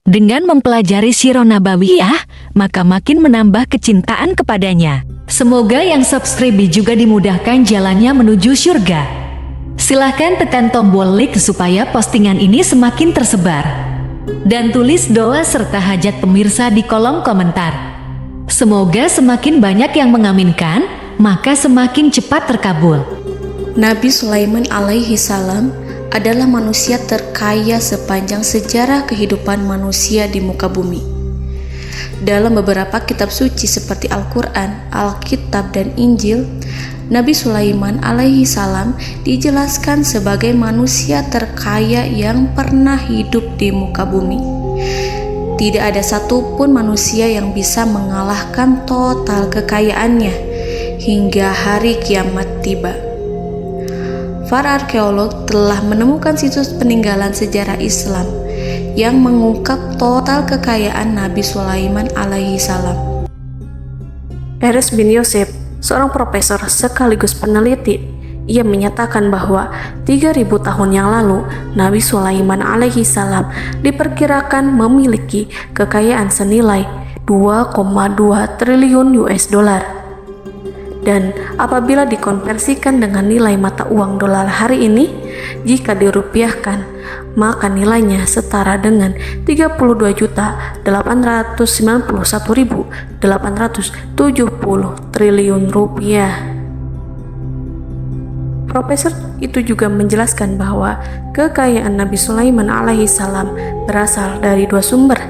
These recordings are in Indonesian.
Dengan mempelajari Sirah Nabawiyah, maka makin menambah kecintaan kepadanya. Semoga yang subscribe juga dimudahkan jalannya menuju surga. Silahkan tekan tombol like supaya postingan ini semakin tersebar. Dan tulis doa serta hajat pemirsa di kolom komentar. Semoga semakin banyak yang mengaminkan, maka semakin cepat terkabul. Nabi Sulaiman alaihi salam adalah manusia terkaya sepanjang sejarah kehidupan manusia di muka bumi. Dalam beberapa kitab suci seperti Al-Quran, Alkitab, dan Injil, Nabi Sulaiman alaihi salam dijelaskan sebagai manusia terkaya yang pernah hidup di muka bumi. Tidak ada satupun manusia yang bisa mengalahkan total kekayaannya hingga hari kiamat tiba. Para arkeolog telah menemukan situs peninggalan sejarah Islam yang mengungkap total kekayaan Nabi Sulaiman alaihi salam. Erez bin Yosef, seorang profesor sekaligus peneliti, ia menyatakan bahwa 3.000 tahun yang lalu Nabi Sulaiman alaihi salam diperkirakan memiliki kekayaan senilai 2,2 triliun US dollar. Dan apabila dikonversikan dengan nilai mata uang dolar hari ini, jika dirupiahkan, maka nilainya setara dengan 32.891.870 triliun rupiah. Profesor itu juga menjelaskan bahwa kekayaan Nabi Sulaiman alaihi salam berasal dari dua sumber,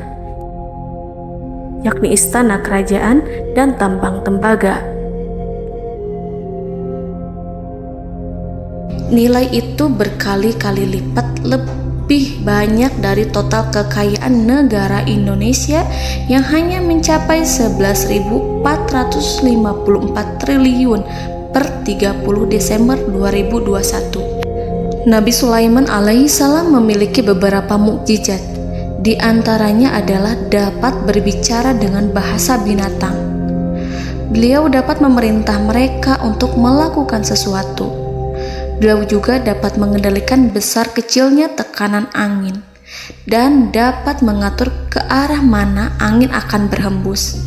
yakni istana kerajaan dan tambang tembaga. Nilai itu berkali-kali lipat lebih banyak dari total kekayaan negara Indonesia yang hanya mencapai 11.454 triliun per 30 Desember 2021. Nabi Sulaiman alaihi salam memiliki beberapa mukjizat. Di antaranya adalah dapat berbicara dengan bahasa binatang. Beliau dapat memerintah mereka untuk melakukan sesuatu. Beliau juga dapat mengendalikan besar kecilnya tekanan angin dan dapat mengatur ke arah mana angin akan berhembus.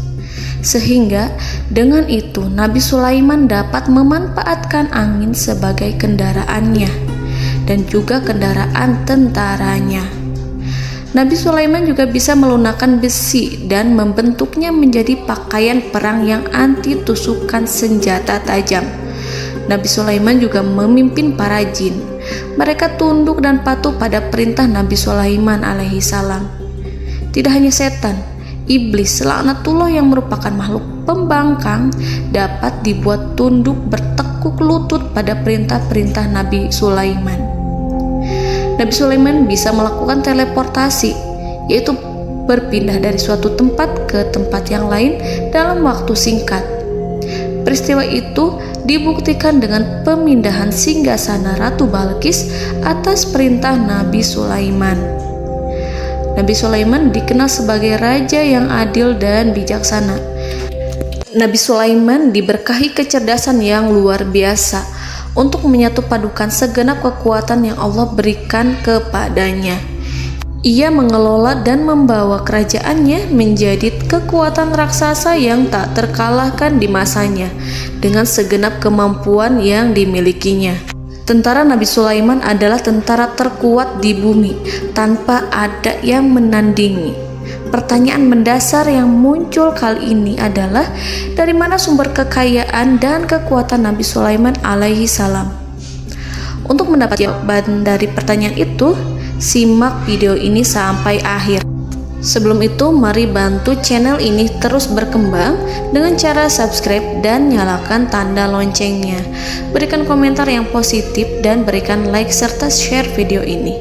Sehingga dengan itu Nabi Sulaiman dapat memanfaatkan angin sebagai kendaraannya dan juga kendaraan tentaranya. Nabi Sulaiman juga bisa melunakkan besi dan membentuknya menjadi pakaian perang yang anti tusukan senjata tajam. Nabi Sulaiman juga memimpin para jin. Mereka tunduk dan patuh pada perintah Nabi Sulaiman alaihi salam. Tidak hanya setan, iblis laknatullah yang merupakan makhluk pembangkang dapat dibuat tunduk bertekuk lutut pada perintah-perintah Nabi Sulaiman. Nabi Sulaiman bisa melakukan teleportasi, yaitu berpindah dari suatu tempat ke tempat yang lain dalam waktu singkat. Peristiwa itu dibuktikan dengan pemindahan singgasana Ratu Balqis atas perintah Nabi Sulaiman. Nabi Sulaiman dikenal sebagai raja yang adil dan bijaksana. Nabi Sulaiman diberkahi kecerdasan yang luar biasa untuk menyatu padukan segenap kekuatan yang Allah berikan kepadanya. Ia mengelola dan membawa kerajaannya menjadi kekuatan raksasa yang tak terkalahkan di masanya dengan segenap kemampuan yang dimilikinya. Tentara Nabi Sulaiman adalah tentara terkuat di bumi tanpa ada yang menandingi. Pertanyaan mendasar yang muncul kali ini adalah dari mana sumber kekayaan dan kekuatan Nabi Sulaiman alaihi salam? Untuk mendapat jawaban dari pertanyaan itu, simak video ini sampai akhir. Sebelum itu, mari bantu channel ini terus berkembang dengan cara subscribe dan nyalakan tanda loncengnya. Berikan komentar yang positif dan berikan like serta share video ini.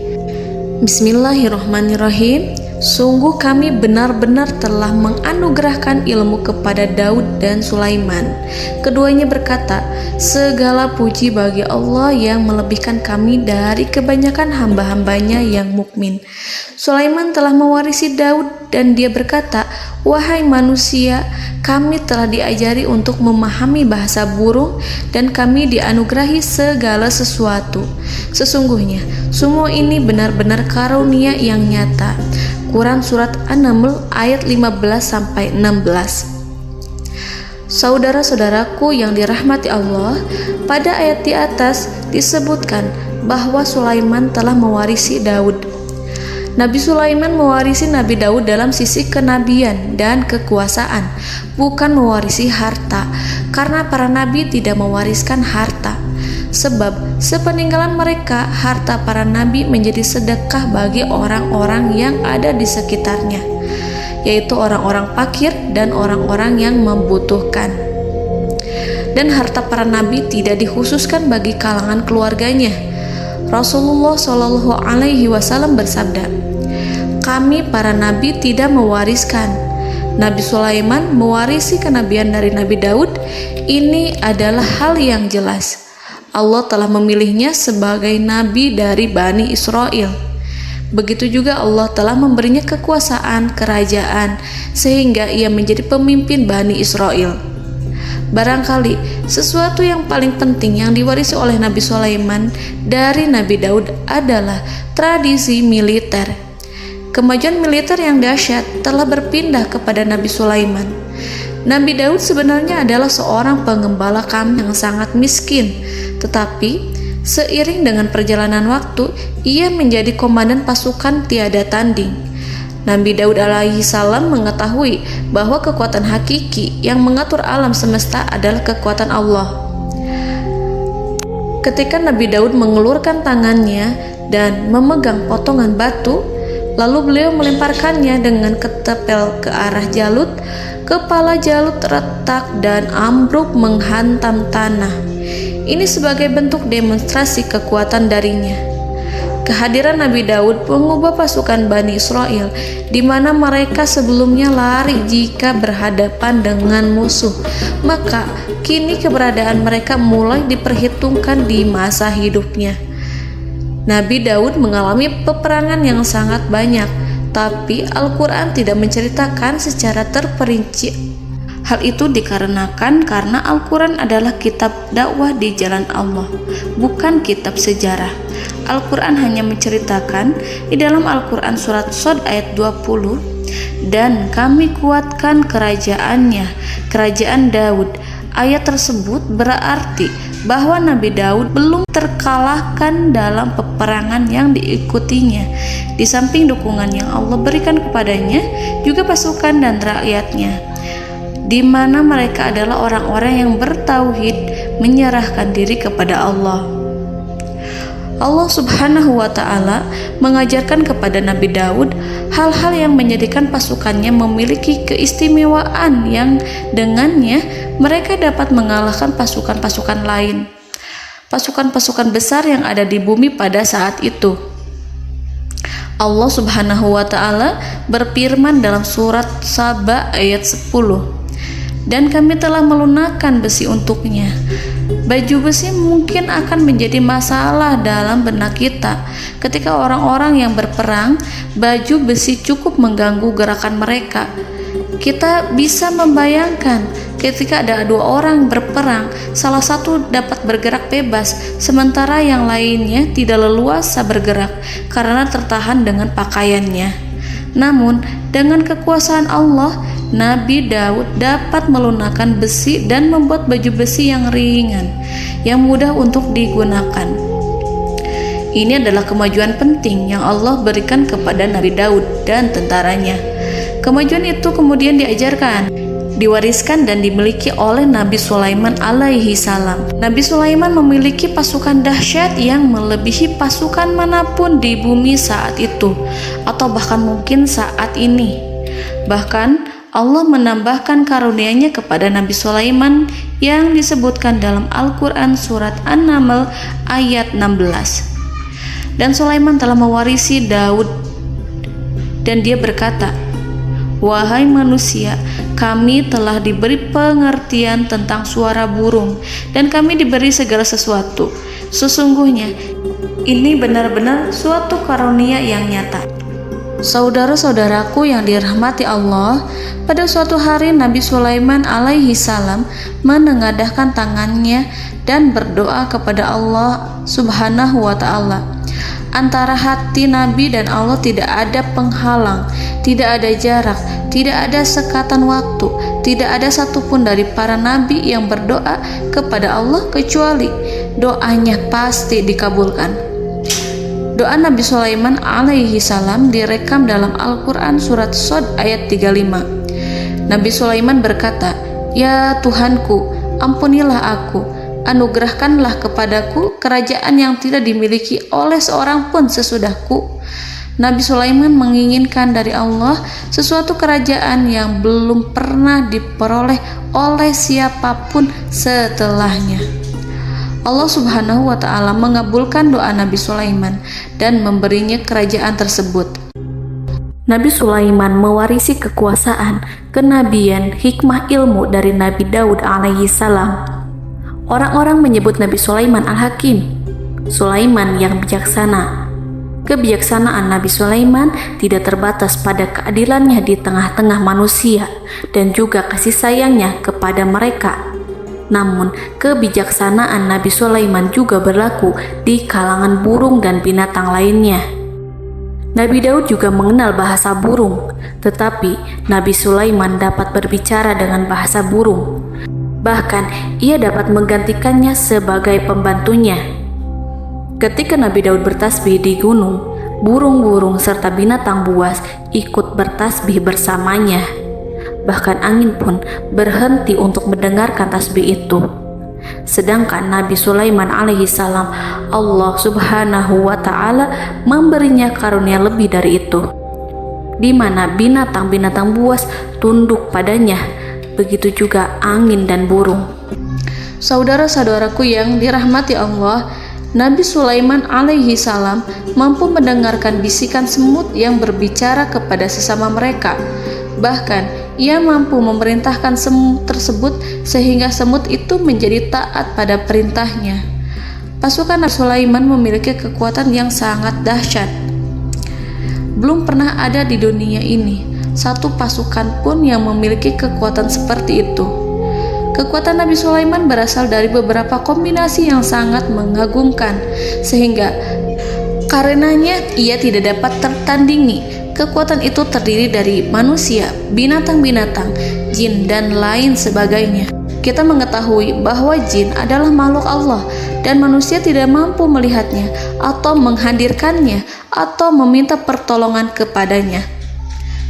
Bismillahirrahmanirrahim. Sungguh kami benar-benar telah menganugerahkan ilmu kepada Daud dan Sulaiman. Keduanya berkata, segala puji bagi Allah yang melebihkan kami dari kebanyakan hamba-hambanya yang mukmin. Sulaiman telah mewarisi Daud dan dia berkata, "Wahai manusia, kami telah diajari untuk memahami bahasa burung dan kami dianugerahi segala sesuatu. Sesungguhnya semua ini benar-benar karunia yang nyata." Quran Surat An-Naml ayat 15-16. Saudara-saudaraku yang dirahmati Allah, pada ayat di atas disebutkan bahwa Sulaiman telah mewarisi Daud. Nabi Sulaiman mewarisi Nabi Daud dalam sisi kenabian dan kekuasaan, bukan mewarisi harta, karena para nabi tidak mewariskan harta. Sebab sepeninggalan mereka, harta para nabi menjadi sedekah bagi orang-orang yang ada di sekitarnya, yaitu orang-orang fakir dan orang-orang yang membutuhkan. Dan harta para nabi tidak dikhususkan bagi kalangan keluarganya. Rasulullah Shallallahu Alaihi Wasallam bersabda, "Kami para nabi tidak mewariskan. Nabi Sulaiman mewarisi kenabian dari Nabi Daud. Ini adalah hal yang jelas. Allah telah memilihnya sebagai nabi dari Bani Israel. Begitu juga Allah telah memberinya kekuasaan kerajaan sehingga ia menjadi pemimpin Bani Israel." Barangkali sesuatu yang paling penting yang diwarisi oleh Nabi Sulaiman dari Nabi Daud adalah tradisi militer. Kemajuan militer yang dahsyat telah berpindah kepada Nabi Sulaiman. Nabi Daud sebenarnya adalah seorang pengembala kambing yang sangat miskin, tetapi seiring dengan perjalanan waktu, ia menjadi komandan pasukan tiada tanding. Nabi Daud alaihi salam mengetahui bahwa kekuatan hakiki yang mengatur alam semesta adalah kekuatan Allah. Ketika Nabi Daud mengulurkan tangannya dan memegang potongan batu, lalu beliau melemparkannya dengan ketepel ke arah Jalut, kepala Jalut retak dan ambruk menghantam tanah. Ini sebagai bentuk demonstrasi kekuatan darinya. Kehadiran Nabi Daud mengubah pasukan Bani Israel, di mana mereka sebelumnya lari jika berhadapan dengan musuh. Maka kini keberadaan mereka mulai diperhitungkan di masa hidupnya. Nabi Daud mengalami peperangan yang sangat banyak, tapi Al-Quran tidak menceritakan secara terperinci. Hal itu dikarenakan karena Al-Quran adalah kitab dakwah di jalan Allah, bukan kitab sejarah. Al-Quran hanya menceritakan di dalam Al-Quran surat Shad ayat 20, "Dan kami kuatkan kerajaannya, kerajaan Daud." Ayat tersebut berarti bahwa Nabi Daud belum terkalahkan dalam peperangan yang diikutinya. Di samping dukungan yang Allah berikan kepadanya, juga pasukan dan rakyatnya, di mana mereka adalah orang-orang yang bertauhid, menyerahkan diri kepada Allah. Allah Subhanahu wa Ta'ala mengajarkan kepada Nabi Daud hal-hal yang menjadikan pasukannya memiliki keistimewaan yang dengannya mereka dapat mengalahkan pasukan-pasukan lain, pasukan-pasukan besar yang ada di bumi pada saat itu. Allah Subhanahu wa Ta'ala berfirman dalam surat Saba ayat 10, "Dan kami telah melunakkan besi untuknya." Baju besi mungkin akan menjadi masalah dalam benak kita. Ketika orang-orang yang berperang, baju besi cukup mengganggu gerakan mereka. Kita bisa membayangkan ketika ada dua orang berperang, salah satu dapat bergerak bebas, sementara yang lainnya tidak leluasa bergerak karena tertahan dengan pakaiannya. Namun, dengan kekuasaan Allah, Nabi Daud dapat melunakkan besi dan membuat baju besi yang ringan, yang mudah untuk digunakan. Ini adalah kemajuan penting yang Allah berikan kepada Nabi Daud dan tentaranya. Kemajuan itu kemudian diajarkan, diwariskan dan dimiliki oleh Nabi Sulaiman alaihi salam. Nabi Sulaiman memiliki pasukan dahsyat yang melebihi pasukan manapun di bumi saat itu, atau bahkan mungkin saat ini. Bahkan Allah menambahkan karunia-Nya kepada Nabi Sulaiman yang disebutkan dalam Al-Quran surat An-Naml ayat 16. "Dan Sulaiman telah mewarisi Daud, dan dia berkata, 'Wahai manusia, kami telah diberi pengertian tentang suara burung, dan kami diberi segala sesuatu. Sesungguhnya, ini benar-benar suatu karunia yang nyata.'" Saudara-saudaraku yang dirahmati Allah, pada suatu hari Nabi Sulaiman alaihi salam menengadahkan tangannya dan berdoa kepada Allah Subhanahu wa ta'ala. Antara hati Nabi dan Allah tidak ada penghalang, tidak ada jarak, tidak ada sekatan waktu, tidak ada satupun dari para nabi yang berdoa kepada Allah kecuali doanya pasti dikabulkan. Doa Nabi Sulaiman alaihi salam direkam dalam Al-Quran surat Shad ayat 35. Nabi Sulaiman berkata, "Ya Tuhanku, ampunilah aku, anugerahkanlah kepadaku kerajaan yang tidak dimiliki oleh seorang pun sesudahku." Nabi Sulaiman menginginkan dari Allah sesuatu kerajaan yang belum pernah diperoleh oleh siapapun setelahnya. Allah Subhanahu wa ta'ala mengabulkan doa Nabi Sulaiman dan memberinya kerajaan tersebut. Nabi Sulaiman mewarisi kekuasaan, kenabian, hikmah ilmu dari Nabi Daud alaihi salam. Orang-orang menyebut Nabi Sulaiman Al-Hakim, Sulaiman yang bijaksana. Kebijaksanaan Nabi Sulaiman tidak terbatas pada keadilannya di tengah-tengah manusia dan juga kasih sayangnya kepada mereka. Namun, kebijaksanaan Nabi Sulaiman juga berlaku di kalangan burung dan binatang lainnya. Nabi Daud juga mengenal bahasa burung, tetapi Nabi Sulaiman dapat berbicara dengan bahasa burung. Bahkan, ia dapat menggantikannya sebagai pembantunya. Ketika Nabi Daud bertasbih di gunung, burung-burung serta binatang buas ikut bertasbih bersamanya. Bahkan angin pun berhenti untuk mendengarkan tasbih itu. Sedangkan Nabi Sulaiman alaihi salam, Allah Subhanahu wa ta'ala memberinya karunia lebih dari itu, di mana binatang-binatang buas tunduk padanya, begitu juga angin dan burung. Saudara-saudaraku yang dirahmati Allah, Nabi Sulaiman alaihi salam mampu mendengarkan bisikan semut yang berbicara kepada sesama mereka. Bahkan ia mampu memerintahkan semut tersebut sehingga semut itu menjadi taat pada perintahnya. Pasukan Nabi Sulaiman memiliki kekuatan yang sangat dahsyat. Belum pernah ada di dunia ini satu pasukan pun yang memiliki kekuatan seperti itu. Kekuatan Nabi Sulaiman berasal dari beberapa kombinasi yang sangat mengagumkan, sehingga karenanya ia tidak dapat tertandingi. Kekuatan itu terdiri dari manusia, binatang-binatang, jin, dan lain sebagainya. Kita mengetahui bahwa jin adalah makhluk Allah dan manusia tidak mampu melihatnya atau menghadirkannya atau meminta pertolongan kepadanya.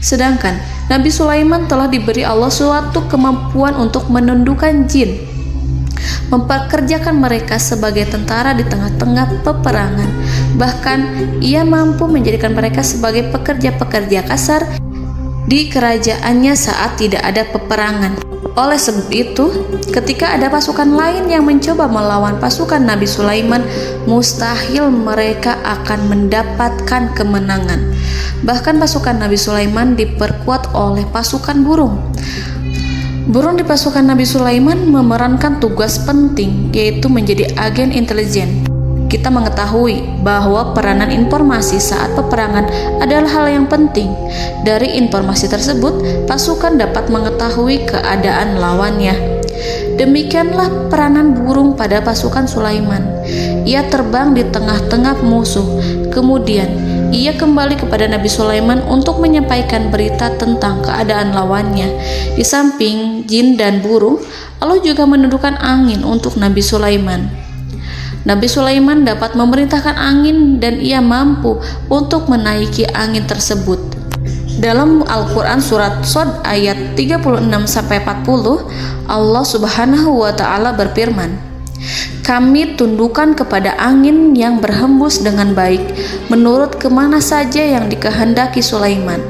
Sedangkan Nabi Sulaiman telah diberi Allah suatu kemampuan untuk menundukkan jin, mempekerjakan mereka sebagai tentara di tengah-tengah peperangan. Bahkan ia mampu menjadikan mereka sebagai pekerja-pekerja kasar di kerajaannya saat tidak ada peperangan. Oleh sebab itu, ketika ada pasukan lain yang mencoba melawan pasukan Nabi Sulaiman, mustahil mereka akan mendapatkan kemenangan. Bahkan pasukan Nabi Sulaiman diperkuat oleh pasukan burung. Burung di pasukan Nabi Sulaiman memerankan tugas penting, yaitu menjadi agen intelijen. Kita mengetahui bahwa peranan informasi saat peperangan adalah hal yang penting. Dari informasi tersebut, pasukan dapat mengetahui keadaan lawannya. Demikianlah peranan burung pada pasukan Sulaiman. Ia terbang di tengah-tengah musuh. Kemudian, ia kembali kepada Nabi Sulaiman untuk menyampaikan berita tentang keadaan lawannya. Di samping jin dan burung, Allah juga menundukkan angin untuk Nabi Sulaiman. Nabi Sulaiman dapat memerintahkan angin dan ia mampu untuk menaiki angin tersebut. Dalam Al-Quran surat Shad ayat 36-40, Allah Subhanahu wa ta'ala berfirman, "Kami tundukkan kepada angin yang berhembus dengan baik menurut kemana saja yang dikehendaki Sulaiman.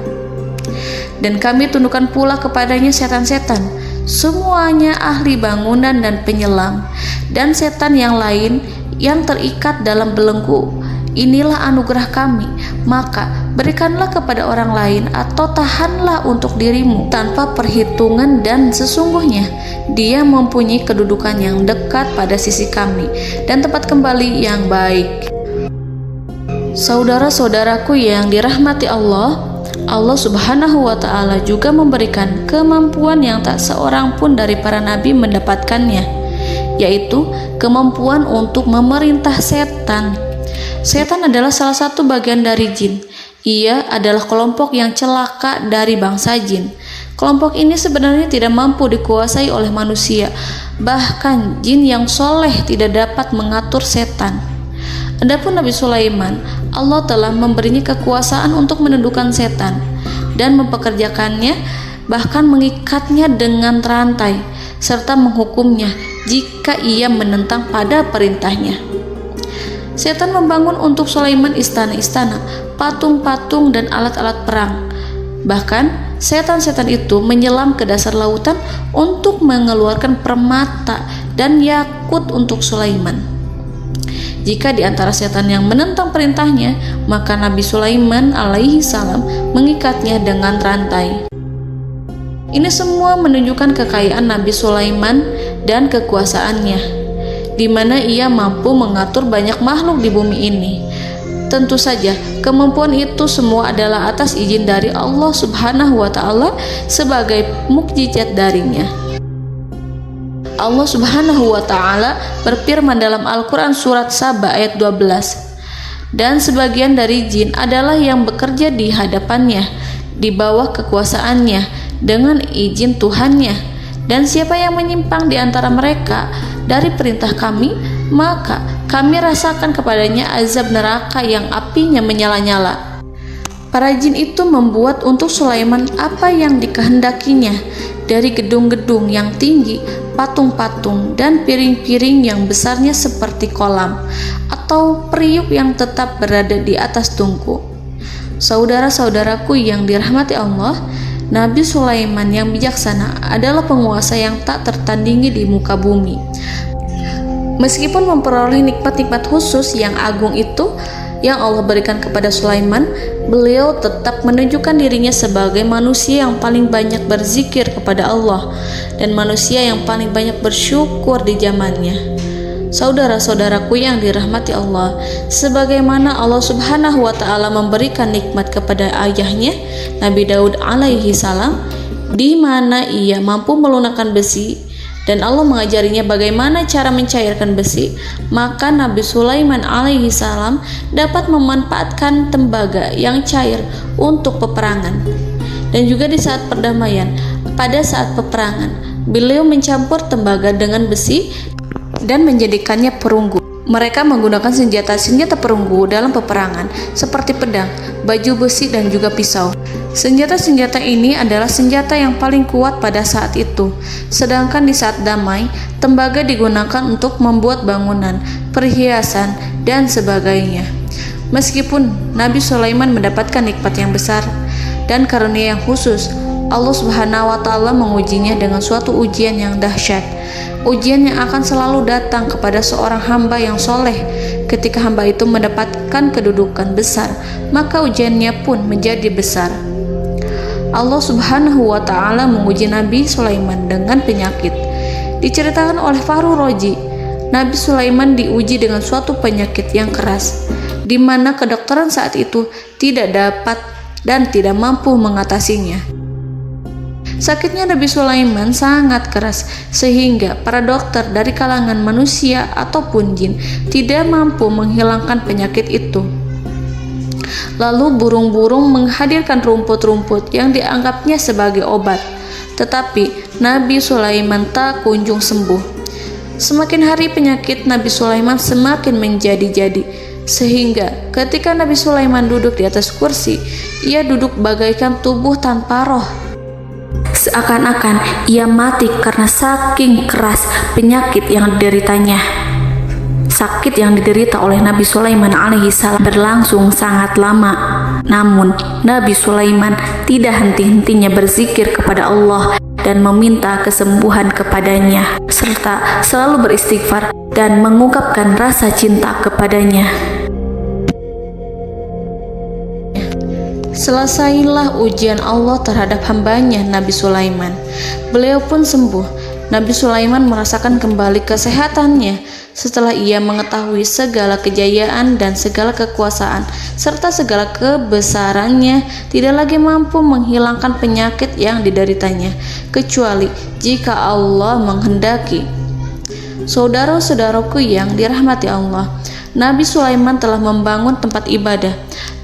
Dan kami tundukkan pula kepadanya setan-setan, semuanya ahli bangunan dan penyelam, dan setan yang lain yang terikat dalam belenggu. Inilah anugerah kami, maka berikanlah kepada orang lain atau tahanlah untuk dirimu tanpa perhitungan, dan sesungguhnya dia mempunyai kedudukan yang dekat pada sisi kami dan tempat kembali yang baik." Saudara-saudaraku yang dirahmati Allah, Allah Subhanahu wa Ta'ala juga memberikan kemampuan yang tak seorang pun dari para nabi mendapatkannya, yaitu kemampuan untuk memerintah setan. Setan adalah salah satu bagian dari jin. Ia adalah kelompok yang celaka dari bangsa jin. Kelompok ini sebenarnya tidak mampu dikuasai oleh manusia. Bahkan jin yang soleh tidak dapat mengatur setan. Adapun Nabi Sulaiman, Allah telah memberinya kekuasaan untuk menundukkan setan dan mempekerjakannya, bahkan mengikatnya dengan rantai serta menghukumnya jika ia menentang pada perintahnya. Setan membangun untuk Sulaiman istana-istana, patung-patung dan alat-alat perang. Bahkan setan-setan itu menyelam ke dasar lautan untuk mengeluarkan permata dan yakut untuk Sulaiman. Jika di antara setan yang menentang perintahnya, maka Nabi Sulaiman alaihi salam mengikatnya dengan rantai. Ini semua menunjukkan kekayaan Nabi Sulaiman dan kekuasaannya, di mana ia mampu mengatur banyak makhluk di bumi ini. Tentu saja, kemampuan itu semua adalah atas izin dari Allah Subhanahu wa Ta'ala sebagai mukjizat darinya. Allah Subhanahu wa Ta'ala berfirman dalam Al-Quran surat Saba ayat 12, dan sebagian dari jin adalah yang bekerja di hadapannya di bawah kekuasaannya dengan izin Tuhannya, dan siapa yang menyimpang di antara mereka dari perintah kami, maka kami rasakan kepadanya azab neraka yang apinya menyala-nyala. Para jin itu membuat untuk Sulaiman apa yang dikehendakinya, dari gedung-gedung yang tinggi, patung-patung, dan piring-piring yang besarnya seperti kolam, atau periuk yang tetap berada di atas tungku. Saudara-saudaraku yang dirahmati Allah, Nabi Sulaiman yang bijaksana adalah penguasa yang tak tertandingi di muka bumi. Meskipun memperoleh nikmat-nikmat khusus yang agung itu yang Allah berikan kepada Sulaiman, beliau tetap menunjukkan dirinya sebagai manusia yang paling banyak berzikir kepada Allah dan manusia yang paling banyak bersyukur di zamannya. Saudara-saudaraku yang dirahmati Allah, sebagaimana Allah Subhanahu wa Ta'ala memberikan nikmat kepada ayahnya Nabi Daud alaihi salam, di mana ia mampu melunakkan besi, dan Allah mengajarinya bagaimana cara mencairkan besi, maka Nabi Sulaiman alaihi salam dapat memanfaatkan tembaga yang cair untuk peperangan. Dan juga di saat perdamaian, pada saat peperangan, beliau mencampur tembaga dengan besi dan menjadikannya perunggu. Mereka menggunakan senjata-senjata perunggu dalam peperangan seperti pedang, baju besi, dan juga pisau. Senjata-senjata ini adalah senjata yang paling kuat pada saat itu. Sedangkan di saat damai, tembaga digunakan untuk membuat bangunan, perhiasan, dan sebagainya. Meskipun Nabi Sulaiman mendapatkan nikmat yang besar dan karunia yang khusus, Allah Subhanahu wa Ta'ala mengujinya dengan suatu ujian yang dahsyat. Ujian yang akan selalu datang kepada seorang hamba yang soleh. Ketika hamba itu mendapatkan kedudukan besar, maka ujiannya pun menjadi besar. Allah Subhanahu wa Ta'ala menguji Nabi Sulaiman dengan penyakit. Diceritakan oleh Fahru Roji, Nabi Sulaiman diuji dengan suatu penyakit yang keras, di mana kedokteran saat itu tidak dapat dan tidak mampu mengatasinya. Sakitnya Nabi Sulaiman sangat keras sehingga para dokter dari kalangan manusia ataupun jin tidak mampu menghilangkan penyakit itu. Lalu burung-burung menghadirkan rumput-rumput yang dianggapnya sebagai obat, tetapi Nabi Sulaiman tak kunjung sembuh. Semakin hari penyakit Nabi Sulaiman semakin menjadi-jadi, sehingga ketika Nabi Sulaiman duduk di atas kursi, ia duduk bagaikan tubuh tanpa roh. Seakan-akan ia mati karena saking keras penyakit yang dideritanya. Sakit yang diderita oleh Nabi Sulaiman alaihi salam berlangsung sangat lama. Namun Nabi Sulaiman tidak henti-hentinya berzikir kepada Allah dan meminta kesembuhan kepadanya, serta selalu beristighfar dan mengungkapkan rasa cinta kepadanya. Selesailah ujian Allah terhadap hambanya Nabi Sulaiman. Beliau pun sembuh Nabi Sulaiman merasakan kembali kesehatannya setelah ia mengetahui segala kejayaan dan segala kekuasaan serta segala kebesarannya tidak lagi mampu menghilangkan penyakit yang dideritanya kecuali jika Allah menghendaki. Saudara-saudaraku yang dirahmati Allah, Nabi Sulaiman telah membangun tempat ibadah,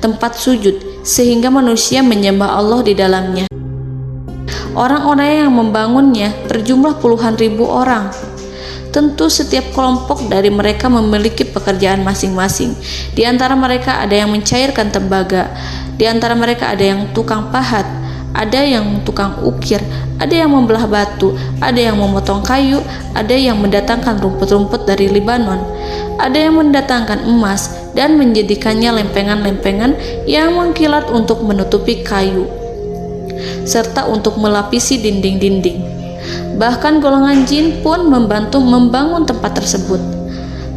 tempat sujud, sehingga manusia menyembah Allah di dalamnya. Orang-orang yang membangunnya berjumlah puluhan ribu orang. Tentu setiap kelompok dari mereka memiliki pekerjaan masing-masing. Di antara mereka ada yang mencairkan tembaga, di antara mereka ada yang tukang pahat, ada yang tukang ukir, ada yang membelah batu, ada yang memotong kayu, ada yang mendatangkan rumput-rumput dari Libanon, ada yang mendatangkan emas dan menjadikannya lempengan-lempengan yang mengkilat untuk menutupi kayu serta untuk melapisi dinding-dinding. Bahkan golongan jin pun membantu membangun tempat tersebut,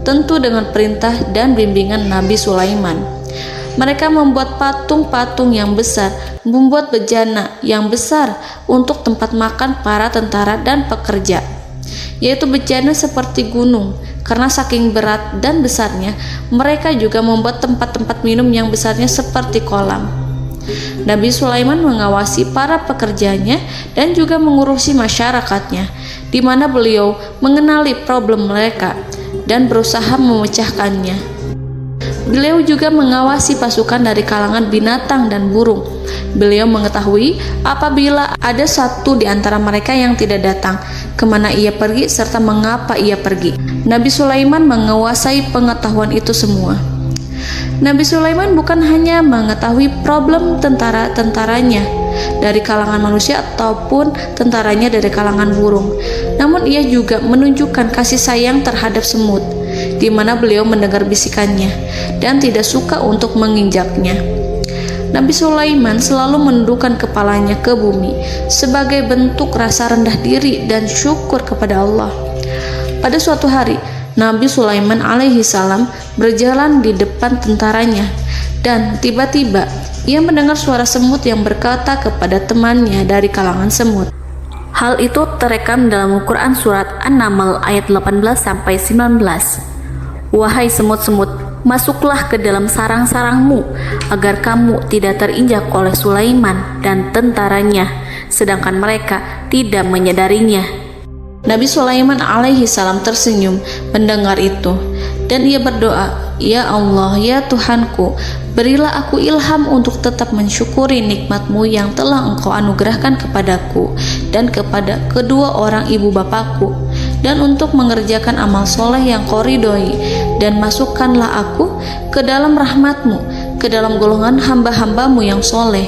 tentu dengan perintah dan bimbingan Nabi Sulaiman. Mereka membuat patung-patung yang besar, membuat bejana yang besar untuk tempat makan para tentara dan pekerja, yaitu bejana seperti gunung. Karena saking berat dan besarnya, mereka juga membuat tempat-tempat minum yang besarnya seperti kolam. Nabi Sulaiman mengawasi para pekerjanya dan juga mengurusi masyarakatnya, di mana beliau mengenali problem mereka dan berusaha memecahkannya. Beliau juga mengawasi pasukan dari kalangan binatang dan burung. Beliau mengetahui apabila ada satu di antara mereka yang tidak datang, kemana ia pergi serta mengapa ia pergi. Nabi Sulaiman menguasai pengetahuan itu semua. Nabi Sulaiman bukan hanya mengetahui problem tentara-tentaranya dari kalangan manusia ataupun tentaranya dari kalangan burung, namun ia juga menunjukkan kasih sayang terhadap semut, di mana beliau mendengar bisikannya dan tidak suka untuk menginjaknya. Nabi Sulaiman selalu menundukkan kepalanya ke bumi sebagai bentuk rasa rendah diri dan syukur kepada Allah. Pada suatu hari, Nabi Sulaiman alaihi salam berjalan di depan tentaranya dan tiba-tiba ia mendengar suara semut yang berkata kepada temannya dari kalangan semut. Hal itu terekam dalam Al-Quran surat An-Naml ayat 18-19. Wahai semut-semut, masuklah ke dalam sarang-sarangmu agar kamu tidak terinjak oleh Sulaiman dan tentaranya, sedangkan mereka tidak menyadarinya. Nabi Sulaiman alaihi salam tersenyum mendengar itu dan ia berdoa, "Ya Allah, ya Tuhanku, berilah aku ilham untuk tetap mensyukuri nikmat-Mu yang telah Engkau anugerahkan kepadaku dan kepada kedua orang ibu bapakku, dan untuk mengerjakan amal soleh yang Kau ridhoi, dan masukkanlah aku ke dalam rahmat-Mu, ke dalam golongan hamba-hamba-Mu yang soleh."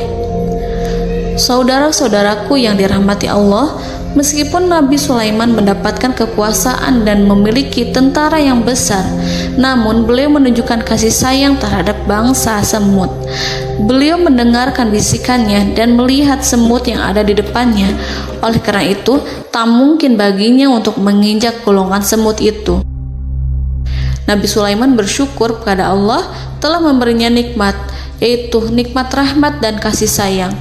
Saudara-saudaraku yang dirahmati Allah, meskipun Nabi Sulaiman mendapatkan kekuasaan dan memiliki tentara yang besar, namun beliau menunjukkan kasih sayang terhadap bangsa semut. Beliau mendengarkan bisikannya dan melihat semut yang ada di depannya. Oleh karena itu, tak mungkin baginya untuk menginjak golongan semut itu. Nabi Sulaiman bersyukur kepada Allah telah memberinya nikmat, yaitu nikmat rahmat dan kasih sayang.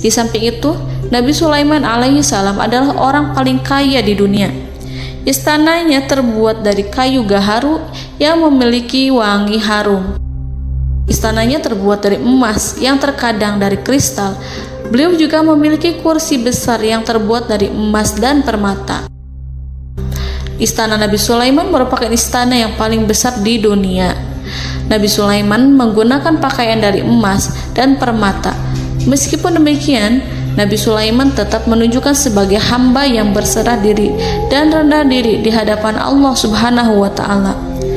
Di samping itu, Nabi Sulaiman alaihi salam adalah orang paling kaya di dunia. Istananya terbuat dari kayu gaharu yang memiliki wangi harum. Istananya terbuat dari emas yang terkadang dari kristal. Beliau juga memiliki kursi besar yang terbuat dari emas dan permata. Istana Nabi Sulaiman merupakan istana yang paling besar di dunia. Nabi Sulaiman menggunakan pakaian dari emas dan permata. Meskipun demikian, Nabi Sulaiman tetap menunjukkan sebagai hamba yang berserah diri dan rendah diri di hadapan Allah Subhanahu wa Ta'ala.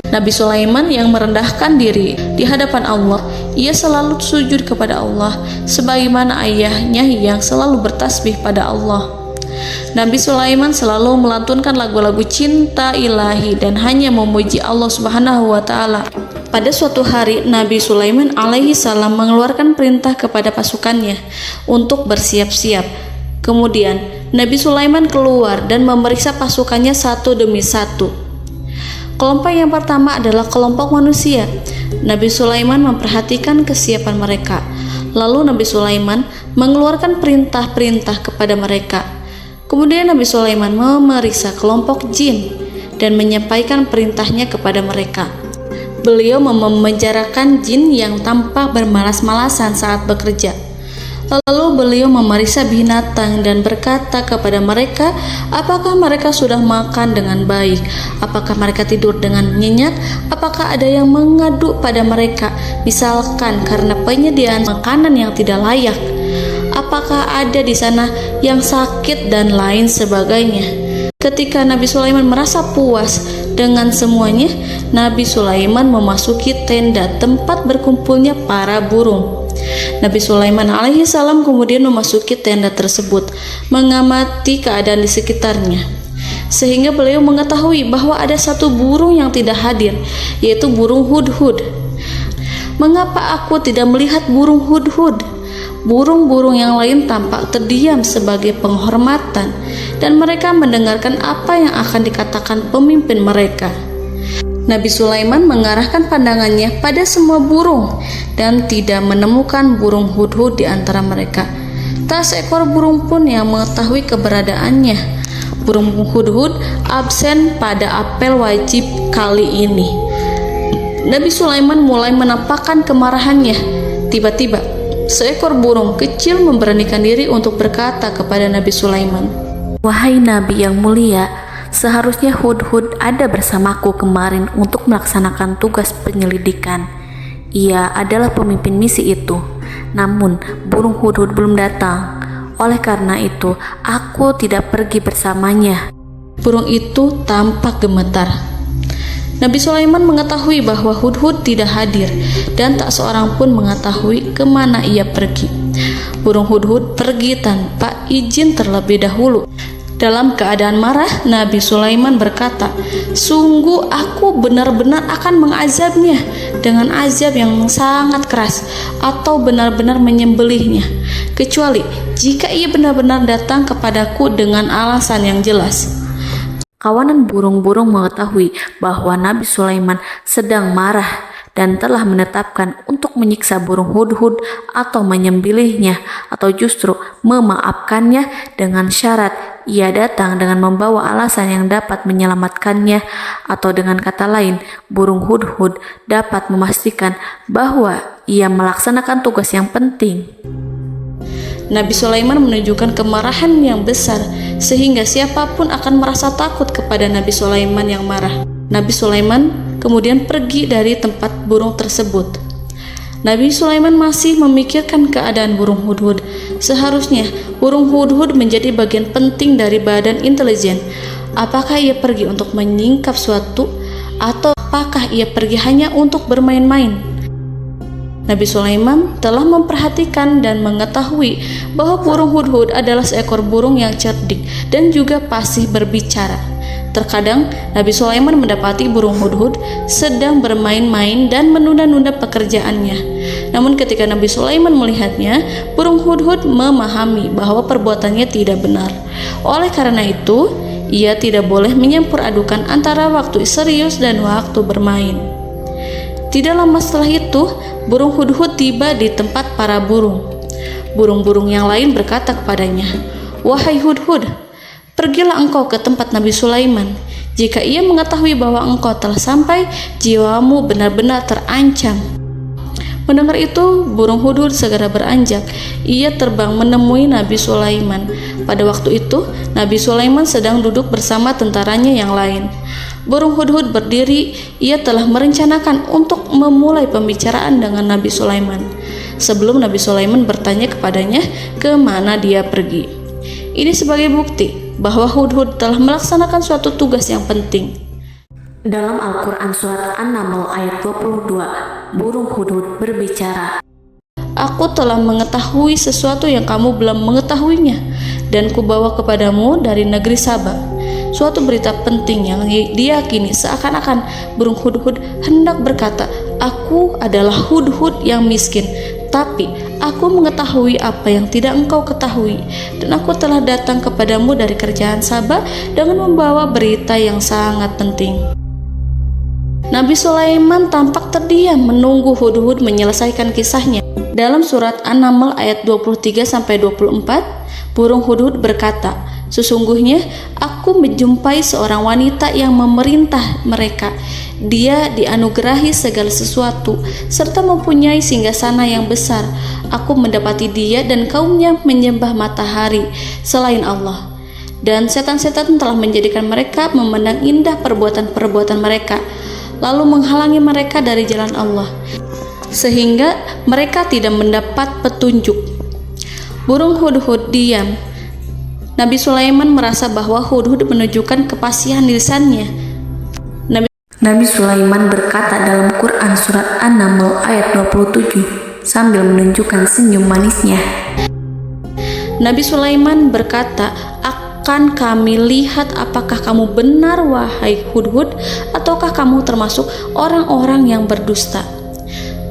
Nabi Sulaiman yang merendahkan diri di hadapan Allah, ia selalu sujud kepada Allah sebagaimana ayahnya yang selalu bertasbih pada Allah. Nabi Sulaiman selalu melantunkan lagu-lagu cinta ilahi dan hanya memuji Allah Subhanahu wa Ta'ala. Pada suatu hari, Nabi Sulaiman alaihi salam mengeluarkan perintah kepada pasukannya untuk bersiap-siap. Kemudian, Nabi Sulaiman keluar dan memeriksa pasukannya satu demi satu. Kelompok yang pertama adalah kelompok manusia. Nabi Sulaiman memperhatikan kesiapan mereka. Lalu Nabi Sulaiman mengeluarkan perintah-perintah kepada mereka. Kemudian Nabi Sulaiman memeriksa kelompok jin dan menyampaikan perintahnya kepada mereka. Beliau memenjarakan jin yang tampak bermalas-malasan saat bekerja. Lalu beliau memeriksa binatang dan berkata kepada mereka, apakah mereka sudah makan dengan baik? Apakah mereka tidur dengan nyenyak? Apakah ada yang mengadu pada mereka, misalkan karena penyediaan makanan yang tidak layak? Apakah ada di sana yang sakit dan lain sebagainya? Ketika Nabi Sulaiman merasa puas dengan semuanya, Nabi Sulaiman memasuki tenda tempat berkumpulnya para burung. Nabi Sulaiman alaihissalam kemudian memasuki tenda tersebut, mengamati keadaan di sekitarnya, sehingga beliau mengetahui bahwa ada satu burung yang tidak hadir, yaitu burung hudhud. Mengapa aku tidak melihat burung hudhud? Burung-burung yang lain tampak terdiam sebagai penghormatan, dan mereka mendengarkan apa yang akan dikatakan pemimpin mereka. Nabi Sulaiman mengarahkan pandangannya pada semua burung dan tidak menemukan burung hudhud di antara mereka. Tak seekor burung pun yang mengetahui keberadaannya. Burung hudhud absen pada apel wajib kali ini. Nabi Sulaiman mulai menampakkan kemarahannya. Tiba-tiba, seekor burung kecil memberanikan diri untuk berkata kepada Nabi Sulaiman, Wahai Nabi yang mulia, seharusnya Hudhud ada bersamaku kemarin untuk melaksanakan tugas penyelidikan. Ia adalah pemimpin misi itu. Namun, burung Hudhud belum datang. Oleh karena itu, aku tidak pergi bersamanya. Burung itu tampak gemetar. Nabi Sulaiman mengetahui bahwa Hudhud tidak hadir dan tak seorang pun mengetahui kemana ia pergi. Burung hudhud pergi tanpa izin terlebih dahulu. Dalam keadaan marah, Nabi Sulaiman berkata, "Sungguh aku benar-benar akan mengazabnya dengan azab yang sangat keras atau benar-benar menyembelihnya, kecuali jika ia benar-benar datang kepadaku dengan alasan yang jelas." Kawanan burung-burung mengetahui bahwa Nabi Sulaiman sedang marah dan telah menetapkan untuk menyiksa burung hudhud atau menyembelihnya atau justru memaafkannya dengan syarat ia datang dengan membawa alasan yang dapat menyelamatkannya, atau dengan kata lain, burung hudhud dapat memastikan bahwa ia melaksanakan tugas yang penting. Nabi Sulaiman menunjukkan kemarahan yang besar sehingga siapapun akan merasa takut kepada Nabi Sulaiman yang marah. Nabi Sulaiman kemudian pergi dari tempat burung tersebut. Nabi Sulaiman masih memikirkan keadaan burung hudhud. Seharusnya burung hudhud menjadi bagian penting dari badan intelijen. Apakah ia pergi untuk menyingkap suatu, atau apakah ia pergi hanya untuk bermain-main? Nabi Sulaiman telah memperhatikan dan mengetahui bahwa burung hudhud adalah seekor burung yang cerdik dan juga fasih berbicara. Terkadang Nabi Sulaiman mendapati burung hudhud sedang bermain-main dan menunda-nunda pekerjaannya. Namun ketika Nabi Sulaiman melihatnya, burung hudhud memahami bahwa perbuatannya tidak benar. Oleh karena itu, ia tidak boleh menyampur adukan antara waktu serius dan waktu bermain. Tidak lama setelah itu, burung hudhud tiba di tempat para burung. Burung-burung yang lain berkata kepadanya, "Wahai hudhud, pergilah engkau ke tempat Nabi Sulaiman. Jika ia mengetahui bahwa engkau telah sampai, jiwamu benar-benar terancam." Mendengar itu, burung hudhud segera beranjak. Ia terbang menemui Nabi Sulaiman. Pada waktu itu, Nabi Sulaiman sedang duduk bersama tentaranya yang lain. Burung hudhud berdiri. Ia telah merencanakan untuk memulai pembicaraan dengan Nabi Sulaiman sebelum Nabi Sulaiman bertanya kepadanya kemana dia pergi. Ini sebagai bukti bahwa hudhud telah melaksanakan suatu tugas yang penting. Dalam Al-Quran Surat An-Naml ayat 22, burung hudhud berbicara, "Aku telah mengetahui sesuatu yang kamu belum mengetahuinya, dan kubawa kepadamu dari negeri Saba suatu berita penting yang diyakini seakan-akan burung hudhud hendak berkata, 'Aku adalah hudhud yang miskin, tapi aku mengetahui apa yang tidak engkau ketahui, dan aku telah datang kepadamu dari kerajaan Saba dengan membawa berita yang sangat penting.'" Nabi Sulaiman tampak terdiam menunggu hudhud menyelesaikan kisahnya. Dalam surat An-Naml ayat 23-24, burung hudhud berkata, Sesungguhnya aku menjumpai seorang wanita yang memerintah mereka. Dia dianugerahi segala sesuatu serta mempunyai singgasana yang besar. Aku mendapati dia dan kaumnya menyembah matahari selain Allah, dan setan-setan telah menjadikan mereka memandang indah perbuatan-perbuatan mereka, lalu menghalangi mereka dari jalan Allah, sehingga mereka tidak mendapat petunjuk. Burung hudhud diam. Nabi Sulaiman merasa bahwa hudhud menunjukkan kepasihan lisannya. Nabi Sulaiman berkata dalam Quran surat An-Naml ayat 27 sambil menunjukkan senyum manisnya. Nabi Sulaiman berkata, "Akan kami lihat apakah kamu benar wahai hudhud, ataukah kamu termasuk orang-orang yang berdusta."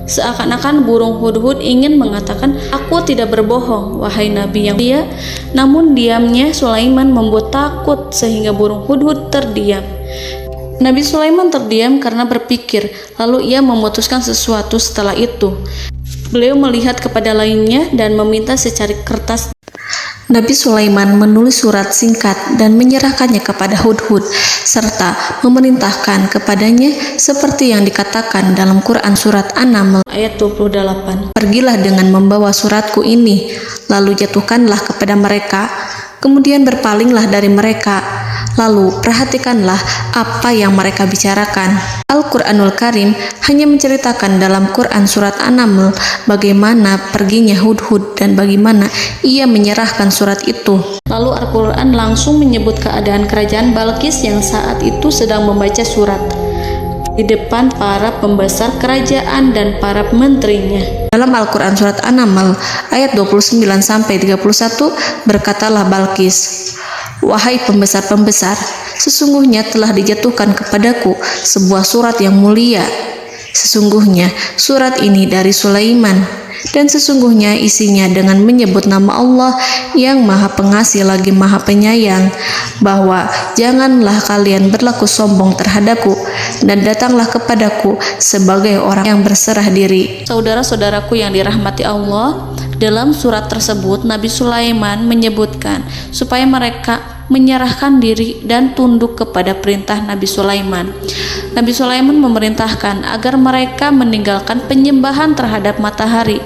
Seakan-akan burung hudhud ingin mengatakan, "Aku tidak berbohong, wahai Nabi yang mulia." Namun diamnya Sulaiman membuat takut sehingga burung hudhud terdiam. Nabi Sulaiman terdiam karena berpikir, lalu ia memutuskan sesuatu setelah itu. Beliau melihat kepada lainnya dan meminta secari kertas. Nabi Sulaiman menulis surat singkat dan menyerahkannya kepada hudhud, serta memerintahkan kepadanya seperti yang dikatakan dalam Quran surat An-Naml ayat 28. "Pergilah dengan membawa suratku ini, lalu jatuhkanlah kepada mereka, kemudian berpalinglah dari mereka, lalu perhatikanlah apa yang mereka bicarakan." Al-Quranul Karim hanya menceritakan dalam Quran surat An-Naml bagaimana perginya hudhud dan bagaimana ia menyerahkan surat itu. Lalu Al-Quran langsung menyebut keadaan kerajaan Balqis yang saat itu sedang membaca surat di depan para pembesar kerajaan dan para menterinya. Dalam Al-Quran surat An-Naml ayat 29-31 berkatalah Balqis, "Wahai pembesar-pembesar, sesungguhnya telah dijatuhkan kepadaku sebuah surat yang mulia. Sesungguhnya surat ini dari Sulaiman, dan sesungguhnya isinya dengan menyebut nama Allah yang Maha Pengasih lagi Maha Penyayang, bahwa janganlah kalian berlaku sombong terhadapku, dan datanglah kepadaku sebagai orang yang berserah diri." Saudara-saudaraku yang dirahmati Allah, dalam surat tersebut Nabi Sulaiman menyebutkan supaya mereka menyerahkan diri dan tunduk kepada perintah Nabi Sulaiman. Nabi Sulaiman memerintahkan agar mereka meninggalkan penyembahan terhadap matahari.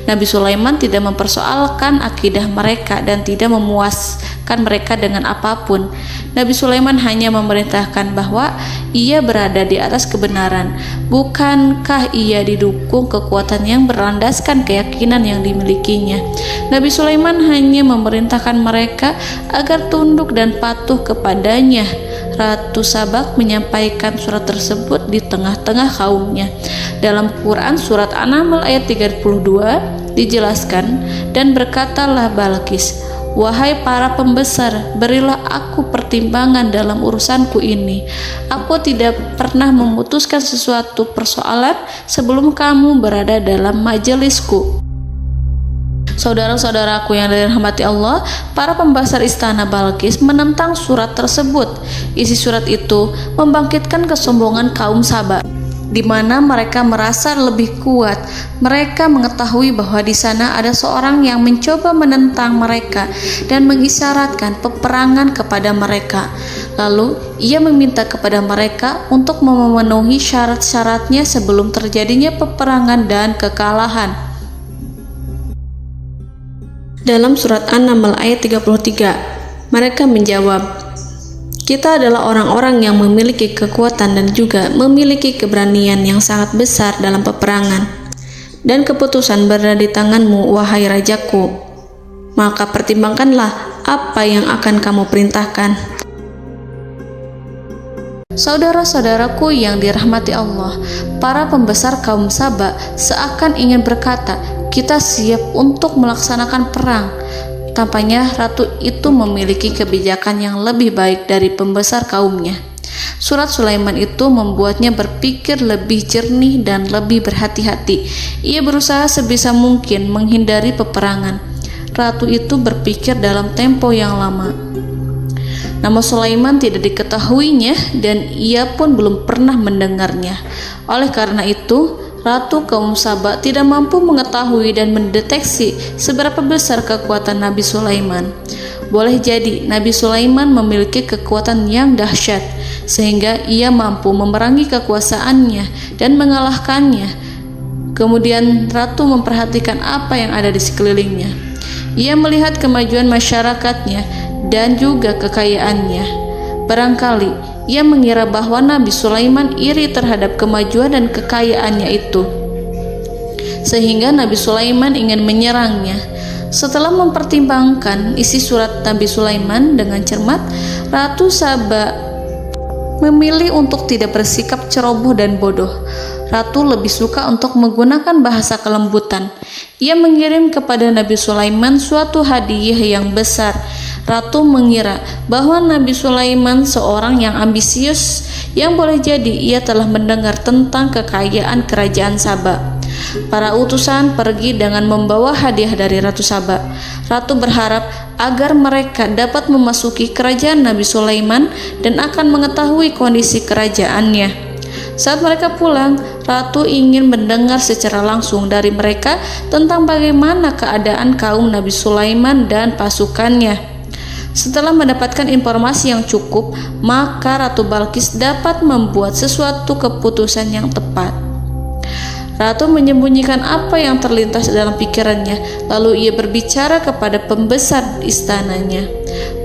Nabi Sulaiman tidak mempersoalkan akidah mereka dan tidak memuaskan mereka dengan apapun. Nabi Sulaiman hanya memerintahkan bahwa ia berada di atas kebenaran. Bukankah ia didukung kekuatan yang berlandaskan keyakinan yang dimilikinya? Nabi Sulaiman hanya memerintahkan mereka agar tunduk dan patuh kepadanya. Ratu Sabak menyampaikan surat tersebut di tengah-tengah kaumnya. Dalam Quran surat An-Naml ayat 32 dijelaskan, "Dan berkatalah Balqis, wahai para pembesar, berilah aku pertimbangan dalam urusanku ini. Aku tidak pernah memutuskan sesuatu persoalan sebelum kamu berada dalam majelisku." Saudara-saudaraku yang dirahmati Allah, para pembesar istana Balqis menentang surat tersebut. Isi surat itu membangkitkan kesombongan kaum Sabak, di mana mereka merasa lebih kuat. Mereka mengetahui bahwa di sana ada seorang yang mencoba menentang mereka dan mengisyaratkan peperangan kepada mereka. Lalu ia meminta kepada mereka untuk memenuhi syarat-syaratnya sebelum terjadinya peperangan dan kekalahan. Dalam surat An-Naml ayat 33, mereka menjawab, "Kita adalah orang-orang yang memiliki kekuatan dan juga memiliki keberanian yang sangat besar dalam peperangan. Dan keputusan berada di tanganmu, wahai rajaku. Maka pertimbangkanlah apa yang akan kamu perintahkan." Saudara-saudaraku yang dirahmati Allah, para pembesar kaum Sabak seakan ingin berkata, "Kita siap untuk melaksanakan perang." Tampaknya ratu itu memiliki kebijakan yang lebih baik dari pembesar kaumnya. Surat Sulaiman itu membuatnya berpikir lebih jernih dan lebih berhati-hati. Ia berusaha sebisa mungkin menghindari peperangan. Ratu itu berpikir dalam tempo yang lama. Nama Sulaiman tidak diketahuinya dan ia pun belum pernah mendengarnya. Oleh karena itu, Ratu kaum Sabak tidak mampu mengetahui dan mendeteksi seberapa besar kekuatan Nabi Sulaiman. boleh jadi Nabi Sulaiman memiliki kekuatan yang dahsyat, sehingga ia mampu memerangi kekuasaannya dan mengalahkannya. Kemudian ratu memperhatikan apa yang ada di sekelilingnya. Ia melihat kemajuan masyarakatnya dan juga kekayaannya. Barangkali ia mengira bahwa Nabi Sulaiman iri terhadap kemajuan dan kekayaannya itu, sehingga Nabi Sulaiman ingin menyerangnya. Setelah mempertimbangkan isi surat Nabi Sulaiman dengan cermat, Ratu Saba memilih untuk tidak bersikap ceroboh dan bodoh. Ratu lebih suka untuk menggunakan bahasa kelembutan. Ia mengirim kepada Nabi Sulaiman suatu hadiah yang besar. Ratu mengira bahwa Nabi Sulaiman seorang yang ambisius, yang boleh jadi ia telah mendengar tentang kekayaan kerajaan Saba. Para utusan pergi dengan membawa hadiah dari Ratu Saba. Ratu berharap agar mereka dapat memasuki kerajaan Nabi Sulaiman dan akan mengetahui kondisi kerajaannya. Saat mereka pulang, Ratu ingin mendengar secara langsung dari mereka tentang bagaimana keadaan kaum Nabi Sulaiman dan pasukannya. Setelah mendapatkan informasi yang cukup, maka Ratu Balqis dapat membuat sesuatu keputusan yang tepat. Ratu menyembunyikan apa yang terlintas dalam pikirannya, lalu ia berbicara kepada pembesar istananya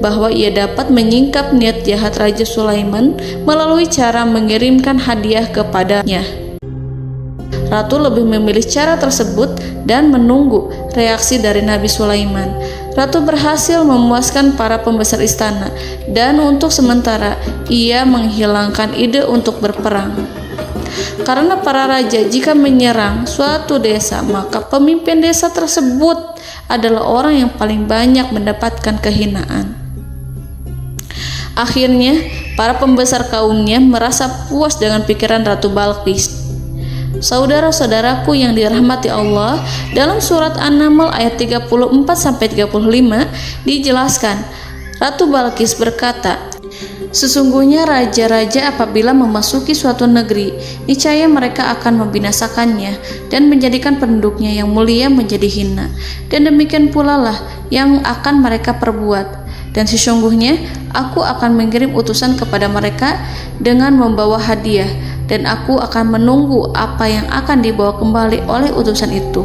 bahwa ia dapat menyingkap niat jahat Raja Sulaiman melalui cara mengirimkan hadiah kepadanya. Ratu lebih memilih cara tersebut dan menunggu reaksi dari Nabi Sulaiman. Ratu berhasil memuaskan para pembesar istana, dan untuk sementara ia menghilangkan ide untuk berperang. Karena para raja jika menyerang suatu desa, maka pemimpin desa tersebut adalah orang yang paling banyak mendapatkan kehinaan. Akhirnya, para pembesar kaumnya merasa puas dengan pikiran Ratu Balqis. Saudara-saudaraku yang dirahmati Allah, dalam surat An-Naml ayat 34-35 dijelaskan, Ratu Balqis berkata, "Sesungguhnya raja-raja apabila memasuki suatu negeri, niscaya mereka akan membinasakannya dan menjadikan penduduknya yang mulia menjadi hina. Dan demikian pula lah yang akan mereka perbuat. Dan sesungguhnya aku akan mengirim utusan kepada mereka dengan membawa hadiah, dan aku akan menunggu apa yang akan dibawa kembali oleh utusan itu."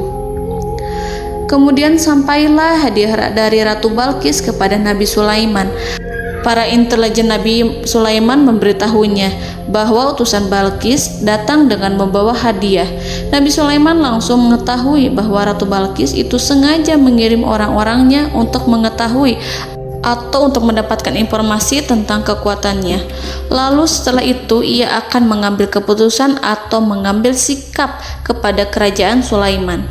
Kemudian sampailah hadiah dari Ratu Balqis kepada Nabi Sulaiman. Para intelijen Nabi Sulaiman memberitahunya bahwa utusan Balqis datang dengan membawa hadiah. Nabi Sulaiman langsung mengetahui bahwa Ratu Balqis itu sengaja mengirim orang-orangnya untuk mengetahui atau untuk mendapatkan informasi tentang kekuatannya. Lalu setelah itu ia akan mengambil keputusan atau mengambil sikap kepada kerajaan Sulaiman.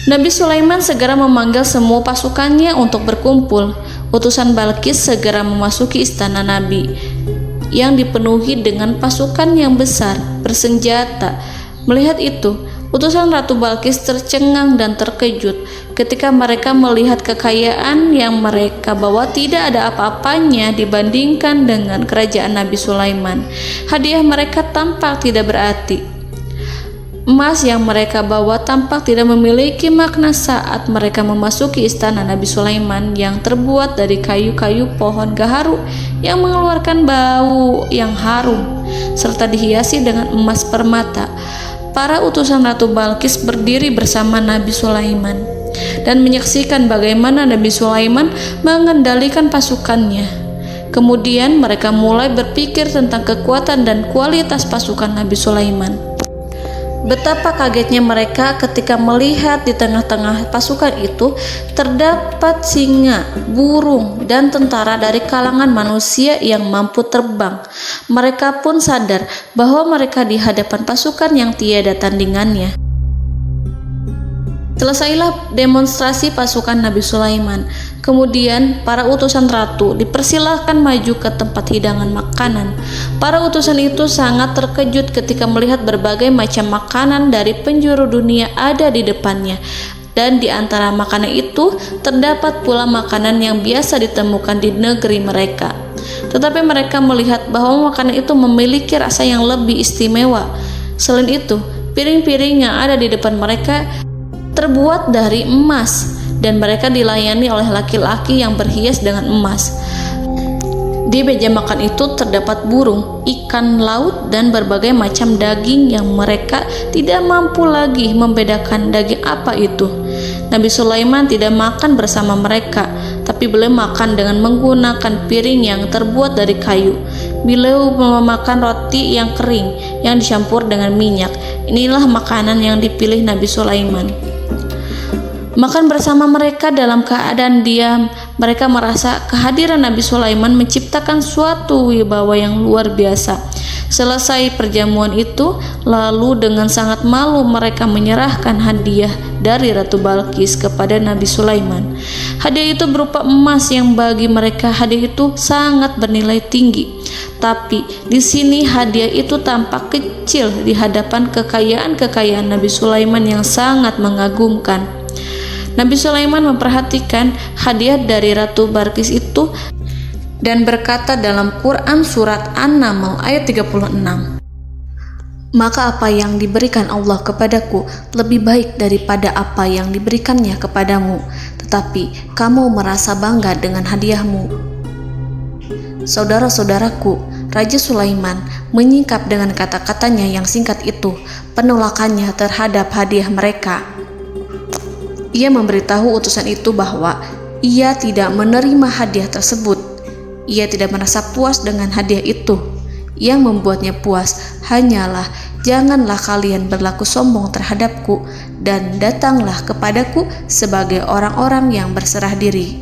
Nabi Sulaiman segera memanggil semua pasukannya untuk berkumpul. Utusan Balqis segera memasuki istana Nabi yang dipenuhi dengan pasukan yang besar bersenjata. Melihat itu, utusan Ratu Balqis tercengang dan terkejut ketika mereka melihat kekayaan yang mereka bawa tidak ada apa-apanya dibandingkan dengan kerajaan Nabi Sulaiman. Hadiah mereka tampak tidak berarti. Emas yang mereka bawa tampak tidak memiliki makna saat mereka memasuki istana Nabi Sulaiman yang terbuat dari kayu-kayu pohon gaharu yang mengeluarkan bau yang harum serta dihiasi dengan emas permata. Para utusan Ratu Balqis berdiri bersama Nabi Sulaiman dan menyaksikan bagaimana Nabi Sulaiman mengendalikan pasukannya. Kemudian mereka mulai berpikir tentang kekuatan dan kualitas pasukan Nabi Sulaiman. Betapa kagetnya mereka ketika melihat di tengah-tengah pasukan itu terdapat singa, burung, dan tentara dari kalangan manusia yang mampu terbang. Mereka pun sadar bahwa mereka di hadapan pasukan yang tiada tandingannya. Selesailah demonstrasi pasukan Nabi Sulaiman. Kemudian para utusan ratu dipersilahkan maju ke tempat hidangan makanan. Para utusan itu sangat terkejut ketika melihat berbagai macam makanan dari penjuru dunia ada di depannya. Dan di antara makanan itu terdapat pula makanan yang biasa ditemukan di negeri mereka. Tetapi mereka melihat bahwa makanan itu memiliki rasa yang lebih istimewa. Selain itu, piring-piring yang ada di depan mereka terbuat dari emas dan mereka dilayani oleh laki-laki yang berhias dengan emas. Di meja makan itu terdapat burung, ikan laut, dan berbagai macam daging yang mereka tidak mampu lagi membedakan daging apa itu. Nabi Sulaiman tidak makan bersama mereka, tapi beliau makan dengan menggunakan piring yang terbuat dari kayu. Beliau memakan roti yang kering yang dicampur dengan minyak. Inilah makanan yang dipilih Nabi Sulaiman. Makan bersama mereka dalam keadaan diam, mereka merasa kehadiran Nabi Sulaiman menciptakan suatu wibawa yang luar biasa. Selesai perjamuan itu, lalu dengan sangat malu mereka menyerahkan hadiah dari Ratu Balqis kepada Nabi Sulaiman. Hadiah itu berupa emas yang bagi mereka hadiah itu sangat bernilai tinggi. Tapi di sini hadiah itu tampak kecil di hadapan kekayaan-kekayaan Nabi Sulaiman yang sangat mengagumkan. Nabi Sulaiman memperhatikan hadiah dari Ratu Balqis itu dan berkata dalam Quran surat An-Naml ayat 36, "Maka apa yang diberikan Allah kepadaku lebih baik daripada apa yang diberikannya kepadamu, tetapi kamu merasa bangga dengan hadiahmu." Saudara-saudaraku, Raja Sulaiman menyingkap dengan kata-katanya yang singkat itu penolakannya terhadap hadiah mereka. Ia memberitahu utusan itu bahwa ia tidak menerima hadiah tersebut. Ia tidak merasa puas dengan hadiah itu. Yang membuatnya puas hanyalah, "Janganlah kalian berlaku sombong terhadapku dan datanglah kepadaku sebagai orang-orang yang berserah diri."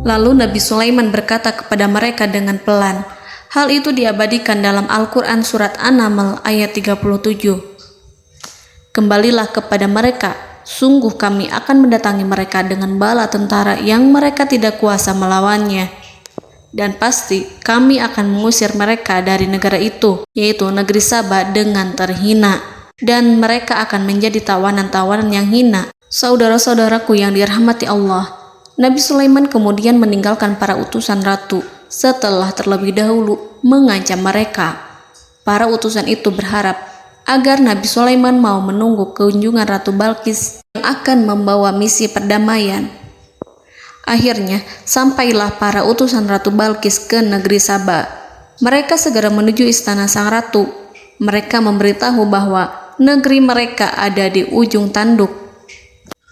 Lalu Nabi Sulaiman berkata kepada mereka dengan pelan. Hal itu diabadikan dalam Al-Quran surat An-Naml ayat 37. "Kembalilah kepada mereka. Sungguh kami akan mendatangi mereka dengan bala tentara yang mereka tidak kuasa melawannya. Dan pasti kami akan mengusir mereka dari negara itu, yaitu negeri Saba, dengan terhina. Dan mereka akan menjadi tawanan-tawanan yang hina." Saudara-saudaraku yang dirahmati Allah, Nabi Sulaiman kemudian meninggalkan para utusan ratu setelah terlebih dahulu mengancam mereka. Para utusan itu berharap agar Nabi Sulaiman mau menunggu kunjungan Ratu Balqis yang akan membawa misi perdamaian. Akhirnya, sampailah para utusan Ratu Balqis ke negeri Saba. Mereka segera menuju istana sang ratu. Mereka memberitahu bahwa negeri mereka ada di ujung tanduk.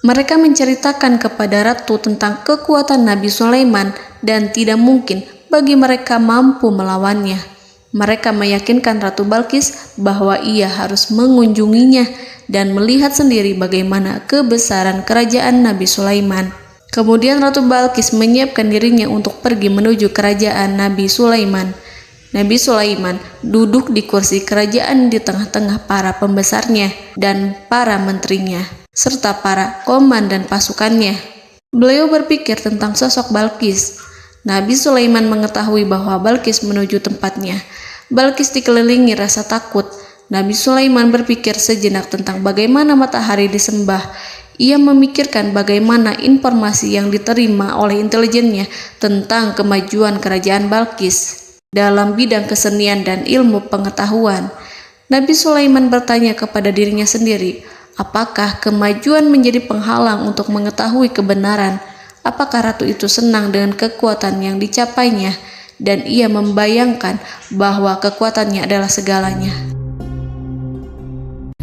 Mereka menceritakan kepada ratu tentang kekuatan Nabi Sulaiman dan tidak mungkin bagi mereka mampu melawannya. Mereka meyakinkan Ratu Balqis bahwa ia harus mengunjunginya dan melihat sendiri bagaimana kebesaran kerajaan Nabi Sulaiman. Kemudian Ratu Balqis menyiapkan dirinya untuk pergi menuju kerajaan Nabi Sulaiman. Nabi Sulaiman duduk di kursi kerajaan di tengah-tengah para pembesarnya dan para menterinya, serta para komandan pasukannya. Beliau berpikir tentang sosok Balqis. Nabi Sulaiman mengetahui bahwa Balqis menuju tempatnya. Balqis dikelilingi rasa takut. Nabi Sulaiman berpikir sejenak tentang bagaimana matahari disembah. Ia memikirkan bagaimana informasi yang diterima oleh intelijennya tentang kemajuan kerajaan Balqis dalam bidang kesenian dan ilmu pengetahuan. Nabi Sulaiman bertanya kepada dirinya sendiri, apakah kemajuan menjadi penghalang untuk mengetahui kebenaran? Apakah ratu itu senang dengan kekuatan yang dicapainya? Dan ia membayangkan bahwa kekuatannya adalah segalanya.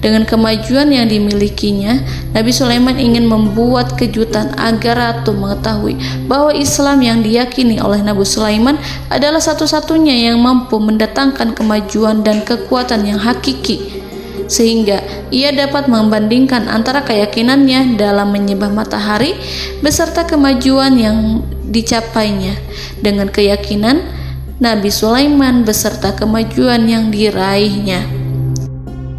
Dengan kemajuan yang dimilikinya, Nabi Sulaiman ingin membuat kejutan agar ratu mengetahui bahwa Islam yang diyakini oleh Nabi Sulaiman adalah satu-satunya yang mampu mendatangkan kemajuan dan kekuatan yang hakiki, sehingga ia dapat membandingkan antara keyakinannya dalam menyembah matahari beserta kemajuan yang dicapainya dengan keyakinan Nabi Sulaiman beserta kemajuan yang diraihnya.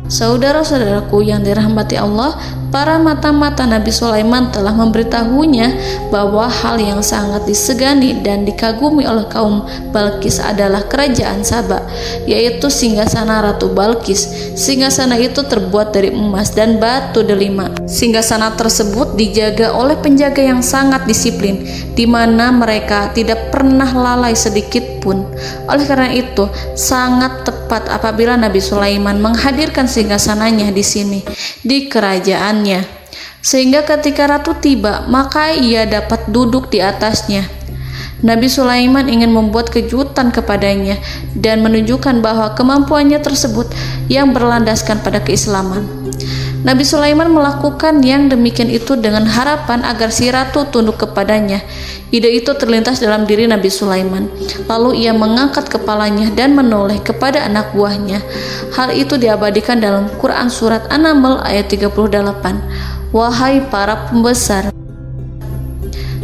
Saudara-saudaraku yang dirahmati Allah, para mata-mata Nabi Sulaiman telah memberitahunya bahwa hal yang sangat disegani dan dikagumi oleh kaum Balqis adalah kerajaan Saba, yaitu singgasana Ratu Balqis. Singgasana itu terbuat dari emas dan batu delima. Singgasana tersebut dijaga oleh penjaga yang sangat disiplin, di mana mereka tidak pernah lalai sedikit pun. Oleh karena itu, sangat tepat apabila Nabi Sulaiman menghadirkan singgasananya di sini, di kerajaannya. sehingga ketika ratu tiba, maka ia dapat duduk di atasnya. Nabi Sulaiman ingin membuat kejutan kepadanya dan menunjukkan bahwa kemampuannya tersebut yang berlandaskan pada keislaman. Nabi Sulaiman melakukan yang demikian itu dengan harapan agar si ratu tunduk kepadanya. Ide itu terlintas dalam diri Nabi Sulaiman. Lalu ia mengangkat kepalanya dan menoleh kepada anak buahnya. Hal itu diabadikan dalam Quran Surat An-Naml ayat 38. Wahai para pembesar,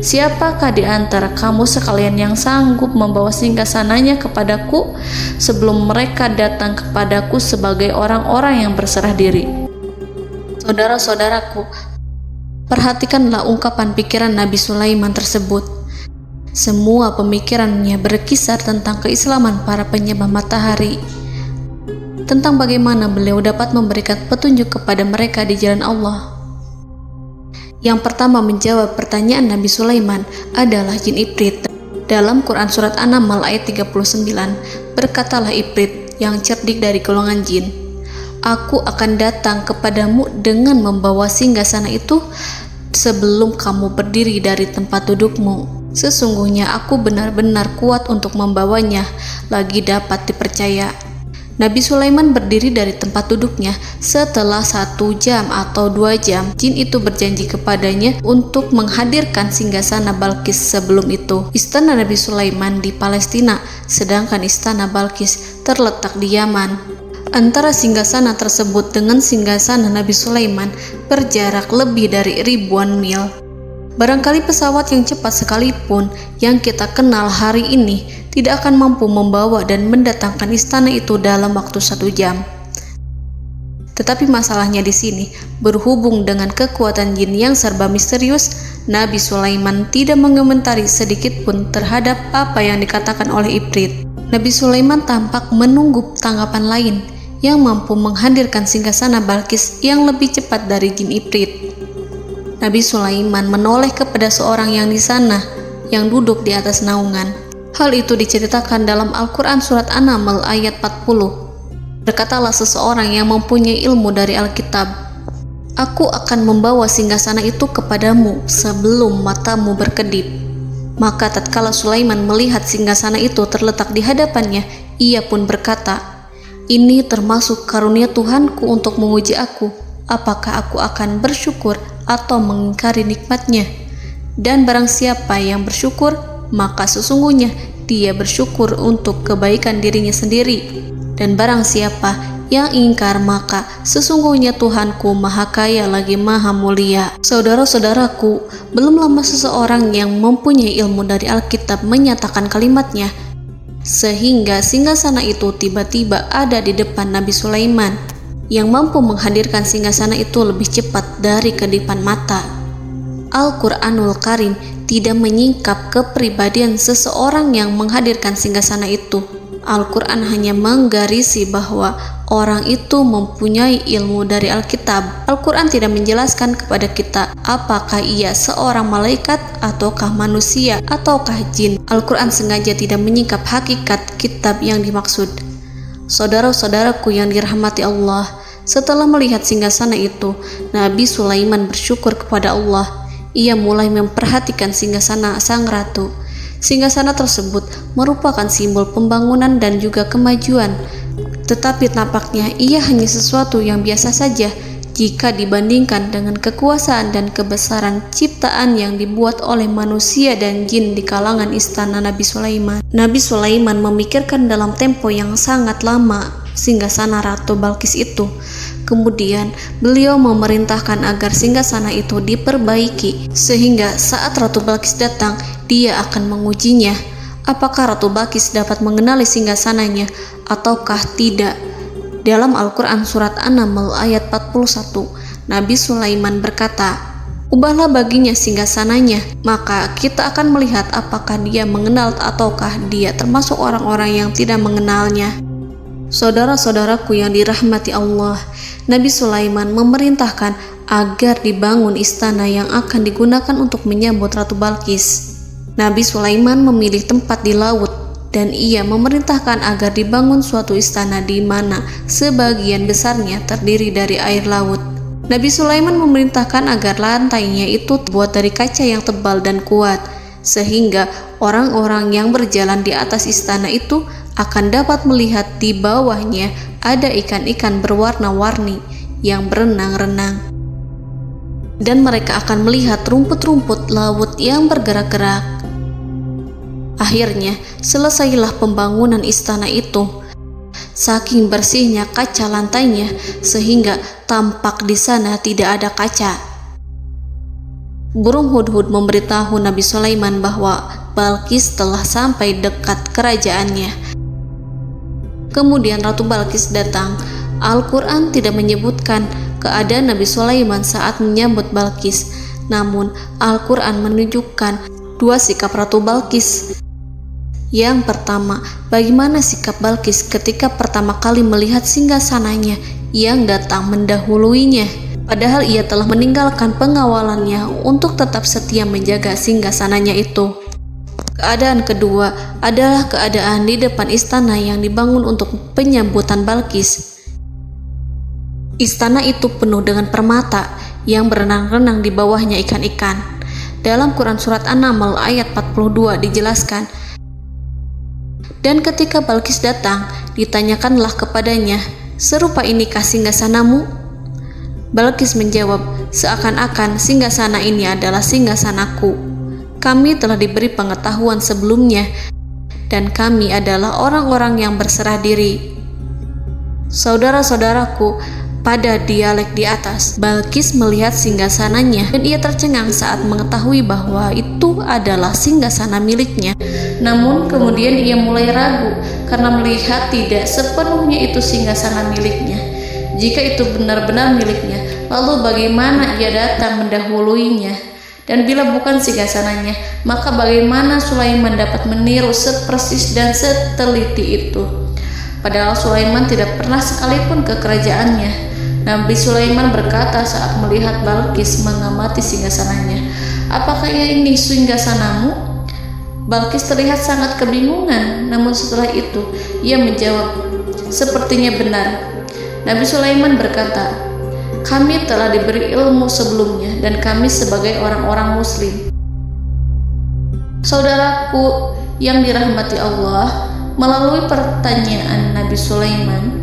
siapakah di antara kamu sekalian yang sanggup membawa singgasananya kepadaku sebelum mereka datang kepadaku sebagai orang-orang yang berserah diri? Saudara-saudaraku, perhatikanlah ungkapan pikiran Nabi Sulaiman tersebut. Semua pemikirannya berkisar tentang keislaman para penyembah matahari, tentang bagaimana beliau dapat memberikan petunjuk kepada mereka di jalan Allah. Yang pertama menjawab pertanyaan Nabi Sulaiman adalah jin Ifrit. Dalam Quran Surat An-Naml ayat 39, berkatalah Ifrit yang cerdik dari golongan jin, "Aku akan datang kepadamu dengan membawa singgasana itu sebelum kamu berdiri dari tempat dudukmu. Sesungguhnya aku benar-benar kuat untuk membawanya, lagi dapat dipercaya." Nabi Sulaiman berdiri dari tempat duduknya. Setelah 1 jam atau 2 jam, jin itu berjanji kepadanya untuk menghadirkan singgasana Balkis. Sebelum itu, istana Nabi Sulaiman di Palestina, sedangkan istana Balkis terletak di Yaman. Antara singgasana tersebut dengan singgasana Nabi Sulaiman berjarak lebih dari ribuan mil. Barangkali pesawat yang cepat sekalipun yang kita kenal hari ini tidak akan mampu membawa dan mendatangkan istana itu dalam waktu 1 jam. Tetapi masalahnya di sini, berhubung dengan kekuatan jin yang serba misterius, Nabi Sulaiman tidak mengomentari sedikit pun terhadap apa yang dikatakan oleh Ifrit. Nabi Sulaiman tampak menunggu tanggapan lain yang mampu menghadirkan singgasana Balkis yang lebih cepat dari jin Ifrit. Nabi Sulaiman menoleh kepada seorang yang di sana, yang duduk di atas naungan. Hal itu diceritakan dalam Al-Quran Surat An-Naml ayat 40. Berkatalah seseorang yang mempunyai ilmu dari Alkitab, "Aku akan membawa singgasana itu kepadamu sebelum matamu berkedip." Maka tatkala Sulaiman melihat singgasana itu terletak di hadapannya, ia pun berkata, "Ini termasuk karunia Tuhanku untuk menguji aku, apakah aku akan bersyukur atau mengingkari nikmatnya. Dan barang siapa yang bersyukur, maka sesungguhnya dia bersyukur untuk kebaikan dirinya sendiri. Dan barang siapa yang ingkar, maka sesungguhnya Tuhanku maha kaya lagi maha mulia." Saudara-saudaraku, belum lama seseorang yang mempunyai ilmu dari Alkitab menyatakan kalimatnya, sehingga singgasana itu tiba-tiba ada di depan Nabi Sulaiman, yang mampu menghadirkan singgasana itu lebih cepat dari kedipan mata. Al-Quranul Karim tidak menyingkap kepribadian seseorang yang menghadirkan singgasana itu. Al-Quran hanya menggarisi bahwa orang itu mempunyai ilmu dari Alkitab. Al-Quran tidak menjelaskan kepada kita apakah ia seorang malaikat ataukah manusia ataukah jin. Al-Quran sengaja tidak menyingkap hakikat kitab yang dimaksud. Saudara-saudaraku yang dirahmati Allah, setelah melihat singgasana itu, Nabi Sulaiman bersyukur kepada Allah. Ia mulai memperhatikan singgasana sang ratu. Singgasana tersebut merupakan simbol pembangunan dan juga kemajuan, tetapi nampaknya ia hanya sesuatu yang biasa saja jika dibandingkan dengan kekuasaan dan kebesaran ciptaan yang dibuat oleh manusia dan jin di kalangan istana Nabi Sulaiman. Nabi Sulaiman memikirkan dalam tempo yang sangat lama singgasana Ratu Balkis itu. Kemudian beliau memerintahkan agar singgasana itu diperbaiki, sehingga saat Ratu Balkis datang, dia akan mengujinya. Apakah Ratu Balkis dapat mengenali singgasananya ataukah tidak? Dalam Al-Quran Surat An-Naml ayat 41, Nabi Sulaiman berkata, "Ubahlah baginya singgasananya, maka kita akan melihat apakah dia mengenal ataukah dia termasuk orang-orang yang tidak mengenalnya." Saudara-saudaraku yang dirahmati Allah, Nabi Sulaiman memerintahkan agar dibangun istana yang akan digunakan untuk menyambut Ratu Balkis. Nabi Sulaiman memilih tempat di laut, dan ia memerintahkan agar dibangun suatu istana di mana sebagian besarnya terdiri dari air laut. Nabi Sulaiman memerintahkan agar lantainya itu terbuat dari kaca yang tebal dan kuat, sehingga orang-orang yang berjalan di atas istana itu akan dapat melihat di bawahnya ada ikan-ikan berwarna-warni yang berenang-renang. Dan mereka akan melihat rumput-rumput laut yang bergerak-gerak. Akhirnya, selesailah pembangunan istana itu. Saking bersihnya kaca lantainya, sehingga tampak di sana tidak ada kaca. Burung hudhud memberitahu Nabi Sulaiman bahwa Balkis telah sampai dekat kerajaannya. Kemudian Ratu Balkis datang. Al-Quran tidak menyebutkan keadaan Nabi Sulaiman saat menyambut Balkis, namun Al-Quran menunjukkan dua sikap Ratu Balkis. Yang pertama, bagaimana sikap Balkis ketika pertama kali melihat singgasananya yang datang mendahuluinya, padahal ia telah meninggalkan pengawalannya untuk tetap setia menjaga singgasananya itu. Keadaan kedua adalah keadaan di depan istana yang dibangun untuk penyambutan Balkis. Istana itu penuh dengan permata yang berenang-renang di bawahnya ikan-ikan. Dalam Quran Surat An-Naml ayat 42 dijelaskan, dan ketika Balkis datang, ditanyakanlah kepadanya, serupa inikah singgasanamu? Balkis menjawab, seakan-akan singgasana ini adalah singgasanaku. Kami telah diberi pengetahuan sebelumnya, dan kami adalah orang-orang yang berserah diri. Saudara-saudaraku, pada dialek di atas, Balkis melihat singgasananya dan ia tercengang saat mengetahui bahwa itu adalah singgasana miliknya. Namun kemudian ia mulai ragu karena melihat tidak sepenuhnya itu singgasana miliknya. Jika itu benar-benar miliknya, lalu bagaimana ia datang mendahuluinya? Dan bila bukan singgasananya, maka bagaimana Sulaiman dapat meniru sepersis dan seteliti itu? Padahal Sulaiman tidak pernah sekalipun ke kerajaannya. Nabi Sulaiman berkata saat melihat Balkis mengamati singgasananya, apakah ini singgasanamu? Balkis terlihat sangat kebingungan, namun setelah itu ia menjawab, sepertinya benar. Nabi Sulaiman berkata, kami telah diberi ilmu sebelumnya dan kami sebagai orang-orang muslim. Saudaraku yang dirahmati Allah, melalui pertanyaan Nabi Sulaiman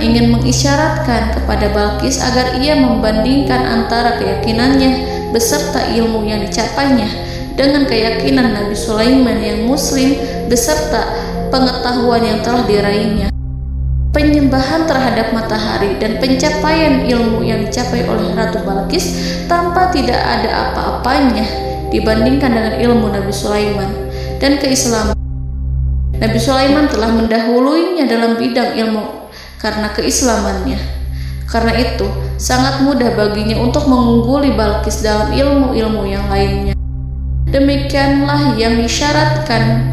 ingin mengisyaratkan kepada Balkis agar ia membandingkan antara keyakinannya beserta ilmu yang dicapainya dengan keyakinan Nabi Sulaiman yang muslim beserta pengetahuan yang telah diraihnya. Penyembahan terhadap matahari dan pencapaian ilmu yang dicapai oleh Ratu Balkis tanpa tidak ada apa-apanya dibandingkan dengan ilmu Nabi Sulaiman dan keislaman. Nabi Sulaiman telah mendahuluinya dalam bidang ilmu karena keislamannya. Karena itu, sangat mudah baginya untuk mengungguli Balkis dalam ilmu-ilmu yang lainnya. Demikianlah yang disyaratkan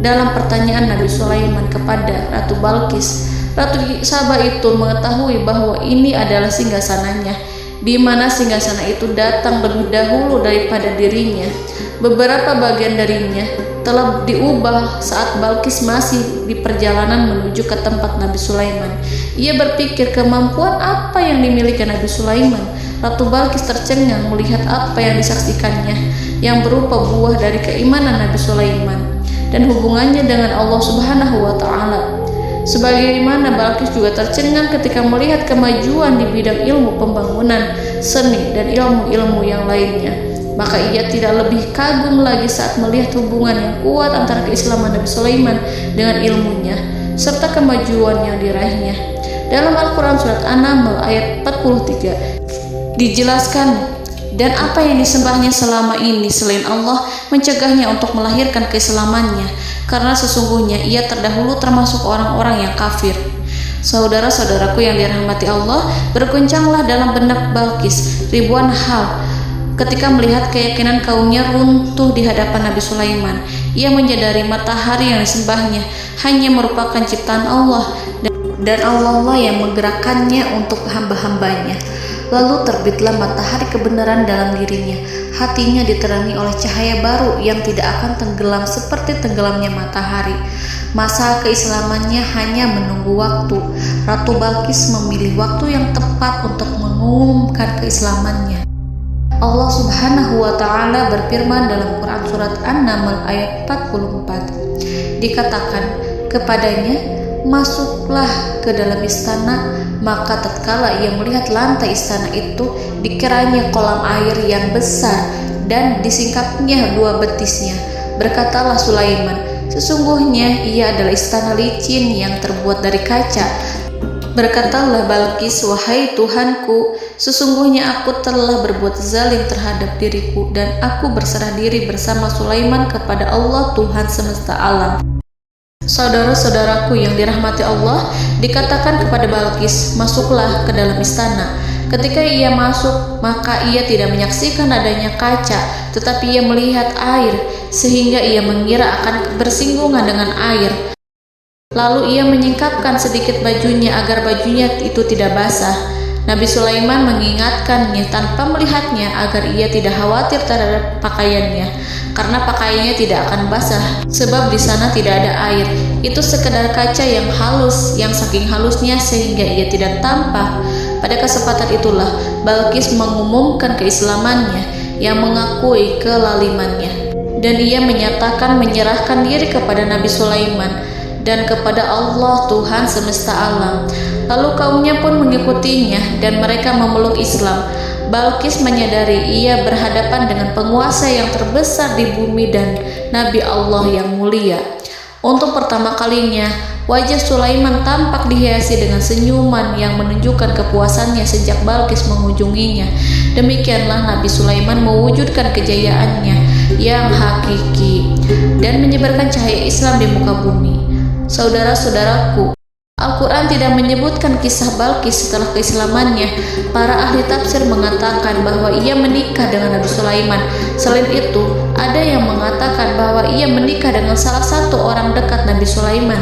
dalam pertanyaan Nabi Sulaiman kepada Ratu Balkis. Ratu Saba itu mengetahui bahwa ini adalah singgasananya, di mana singgasana itu datang lebih dahulu daripada dirinya. Beberapa bagian darinya telah diubah saat Balkis masih di perjalanan menuju ke tempat Nabi Sulaiman. Ia berpikir kemampuan apa yang dimiliki Nabi Sulaiman. Ratu Balkis tercengang melihat apa yang disaksikannya, yang berupa buah dari keimanan Nabi Sulaiman dan hubungannya dengan Allah Subhanahu wa Ta'ala. Sebagaimana Balkis juga tercengang ketika melihat kemajuan di bidang ilmu pembangunan, seni, dan ilmu-ilmu yang lainnya. Maka ia tidak lebih kagum lagi saat melihat hubungan yang kuat antara keislaman Nabi Sulaiman dengan ilmunya, serta kemajuan yang diraihnya. Dalam Al-Quran Surat An-Naml ayat 43 dijelaskan, dan apa yang disembahnya selama ini selain Allah mencegahnya untuk melahirkan keislamannya, karena sesungguhnya ia terdahulu termasuk orang-orang yang kafir. Saudara-saudaraku yang dirahmati Allah, berguncanglah dalam benak Balkis ribuan hal ketika melihat keyakinan kaumnya runtuh di hadapan Nabi Sulaiman. Ia menyadari matahari yang disembahnya hanya merupakan ciptaan Allah, dan Allah lah yang menggerakkannya untuk hamba-hambanya. Lalu terbitlah matahari kebenaran dalam dirinya. Hatinya diterangi oleh cahaya baru yang tidak akan tenggelam seperti tenggelamnya matahari. Masa keislamannya hanya menunggu waktu. Ratu Balqis memilih waktu yang tepat untuk mengumumkan keislamannya. Allah Subhanahu wa Ta'ala berfirman dalam Quran Surat An-Naml ayat 44. Dikatakan kepadanya, masuklah ke dalam istana. Maka tatkala ia melihat lantai istana itu, dikiranya kolam air yang besar dan disingkapnya 2 betisnya. Berkatalah Sulaiman, sesungguhnya ia adalah istana licin yang terbuat dari kaca. Berkatalah Balqis, wahai Tuhanku, sesungguhnya aku telah berbuat zalim terhadap diriku dan aku berserah diri bersama Sulaiman kepada Allah Tuhan semesta alam. Saudara-saudaraku yang dirahmati Allah, dikatakan kepada Balqis, masuklah ke dalam istana. Ketika ia masuk, maka ia tidak menyaksikan adanya kaca, tetapi ia melihat air, sehingga ia mengira akan bersinggungan dengan air. Lalu ia menyingkapkan sedikit bajunya agar bajunya itu tidak basah. Nabi Sulaiman mengingatkannya tanpa melihatnya agar ia tidak khawatir terhadap pakaiannya, karena pakaiannya tidak akan basah, sebab di sana tidak ada air. Itu sekedar kaca yang halus, yang saking halusnya sehingga ia tidak tampak. Pada kesempatan itulah Balqis mengumumkan keislamannya yang mengakui kelalimannya, dan ia menyatakan menyerahkan diri kepada Nabi Sulaiman dan kepada Allah Tuhan semesta alam. Lalu kaumnya pun mengikutinya dan mereka memeluk Islam. Balqis menyadari ia berhadapan dengan penguasa yang terbesar di bumi dan Nabi Allah yang mulia. Untuk pertama kalinya, wajah Sulaiman tampak dihiasi dengan senyuman yang menunjukkan kepuasannya sejak Balqis mengunjunginya. Demikianlah Nabi Sulaiman mewujudkan kejayaannya yang hakiki dan menyebarkan cahaya Islam di muka bumi. Saudara-saudaraku, Al-Quran tidak menyebutkan kisah Balqis setelah keislamannya. Para ahli tafsir mengatakan bahwa ia menikah dengan Nabi Sulaiman. Selain itu, ada yang mengatakan bahwa ia menikah dengan salah satu orang dekat Nabi Sulaiman.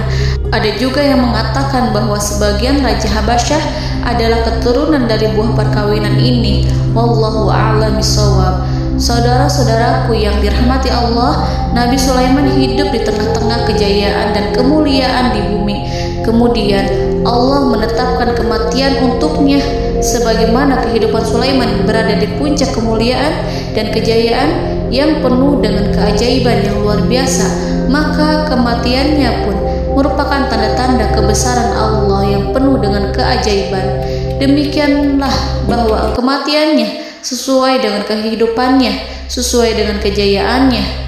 Ada juga yang mengatakan bahwa sebagian Raja Habasyah adalah keturunan dari buah perkawinan ini. Wallahu a'lam bishawab. Saudara-saudaraku yang dirahmati Allah, Nabi Sulaiman hidup di tengah-tengah kejayaan dan kemuliaan di bumi. Kemudian Allah menetapkan kematian untuknya, sebagaimana kehidupan Sulaiman berada di puncak kemuliaan dan kejayaan yang penuh dengan keajaiban yang luar biasa, maka kematiannya pun merupakan tanda-tanda kebesaran Allah yang penuh dengan keajaiban. Demikianlah bahwa kematiannya sesuai dengan kehidupannya, sesuai dengan kejayaannya.